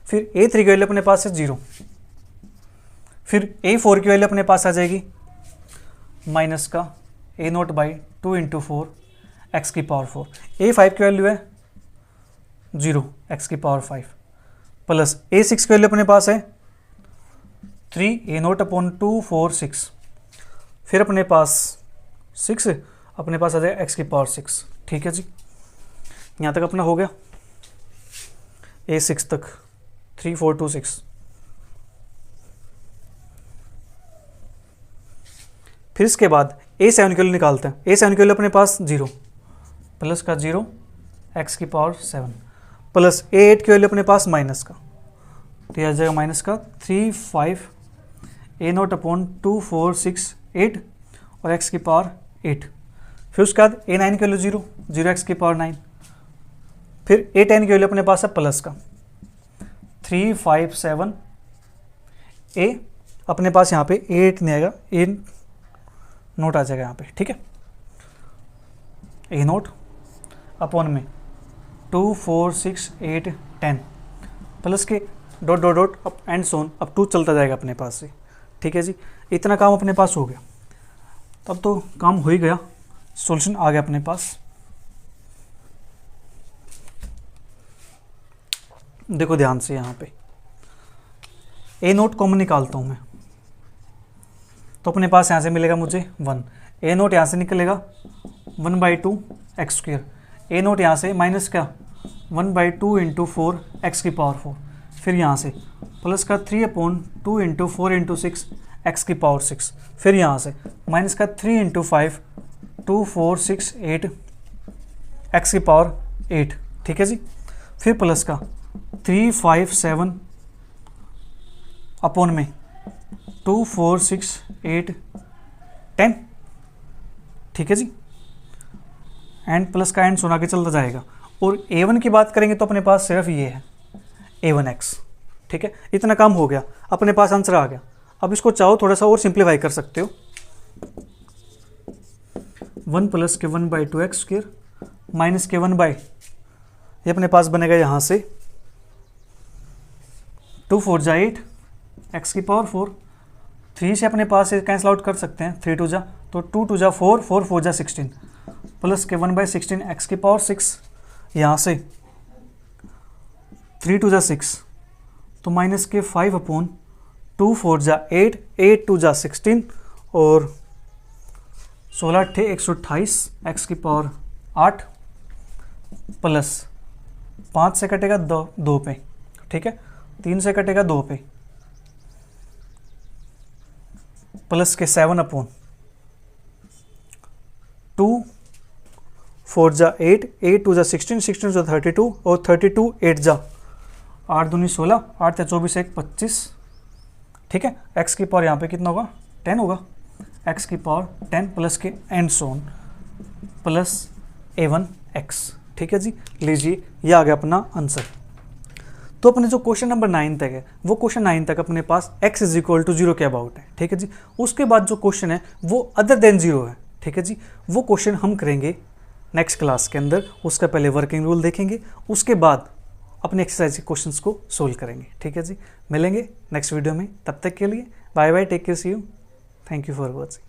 फिर A3 की वैल्यू अपने पास है 0, फिर A4 की वैल्यू अपने पास आ जाएगी माइनस का A0/2 × 4 x⁴। A5 की वैल्यू है 0 x⁴ प्लस A6 की वैल्यू अपने पास है 3 A0/2 4 6, फिर अपने पास 6 अपने पास आ जाएगा x⁴। ठीक है जी, यहाँ तक अपना हो गया A6 तक 3 4 2 6। फिर इसके बाद A7 की वैल्यू निकालते हैं। A7 की वैल्यू अपने पास 0 प्लस का 0 x⁴ प्लस A8 की वैल्यू अपने पास माइनस का, तो यह आ जाएगा माइनस का 3 5 A0/2 4 6 8 और x⁴ 8, फिर उसके बाद a9 की वैल्यू 0, 0x की पावर 9। फिर a10 की वैल्यू अपने पास है प्लस का 357 a, अपने पास यहाँ पे a8 नहीं आएगा, a नोट आ जाएगा यहाँ पे, ठीक है। a नोट अपॉन में 2 4 6 8 10 प्लस के dot dot dot up and so on, अब 2 चलता जाएगा अपने पास से, ठीक है जी। इतना काम अपने पास हो गया, तब तो काम हो ही गया, सॉल्यूशन आ गया अपने पास। देखो ध्यान से यहाँ पे a नोट कॉमन निकालता हूँ मैं, तो अपने पास यहाँ से मिलेगा मुझे 1, a नोट यहाँ से निकलेगा 1/2 एक्स स्क्वायर, a नोट यहाँ से माइनस क्या 1/2 इंटू 4 एक्स की पावर 4, फिर यहाँ से प्लस का 3/2 इंटू 4 इंटू 6 एक्स की पावर 6, फिर यहाँ से माइनस का 3 इंटू 5 2 4 6 8 एक्स की पावर 8, ठीक है जी। फिर प्लस का 357 अपॉन में 2 4 6 8 10, ठीक है जी। एंड प्लस का एंड सुना के चलता जाएगा। और a1 की बात करेंगे तो अपने पास सिर्फ ये है a1x, ठीक है। इतना काम हो गया, अपने पास आंसर आ गया। अब इसको चाहो थोड़ा सा और सिंप्लीफाई कर सकते हो, 1 प्लस के 1/2 एक्स स्क्वायर माइनस के 1 बाई, ये अपने पास बनेगा यहाँ से 2 4 जा 8 एक्स की पावर 4, 3 से अपने पास से कैंसिल आउट कर सकते हैं, 3 2 जा, तो 2 2 जा 4 4 4 जा 16 प्लस के 1/16 एक्स की पावर 6, यहाँ से 3 2 जा 6, तो माइनस के 5/2 4 जा 8 8 2 जा 16 और 16 8 128 एक्स की पावर 8 प्लस 5 से कटेगा 2 पे, ठीक है, 3 से कटेगा 2 पे, प्लस के 7/2 4 जा 8 8 2 जा 16 16 जा 32 और 32 8 जा 8 दूनी 16 8 या 24 1 25, ठीक है। एक्स की पावर यहाँ पे कितना होगा 10 होगा, एक्स की पावर 10 प्लस के एंड सोन प्लस a1x, ठीक है जी। लीजिए ये आ गया अपना आंसर। तो अपने जो क्वेश्चन नंबर 9 तक है वो क्वेश्चन 9 तक अपने पास x इज इक्वल टू 0 के अबाउट है, ठीक है जी। उसके बाद जो क्वेश्चन है वो अदर देन 0 है, ठीक है जी। वो क्वेश्चन हम करेंगे नेक्स्ट क्लास के अंदर, उसका पहले वर्किंग रूल देखेंगे, उसके बाद अपने एक्सरसाइज के क्वेश्चंस को सोल्व करेंगे, ठीक है जी। मिलेंगे नेक्स्ट वीडियो में, तब तक के लिए bye bye, take care, see you, thank you for watching.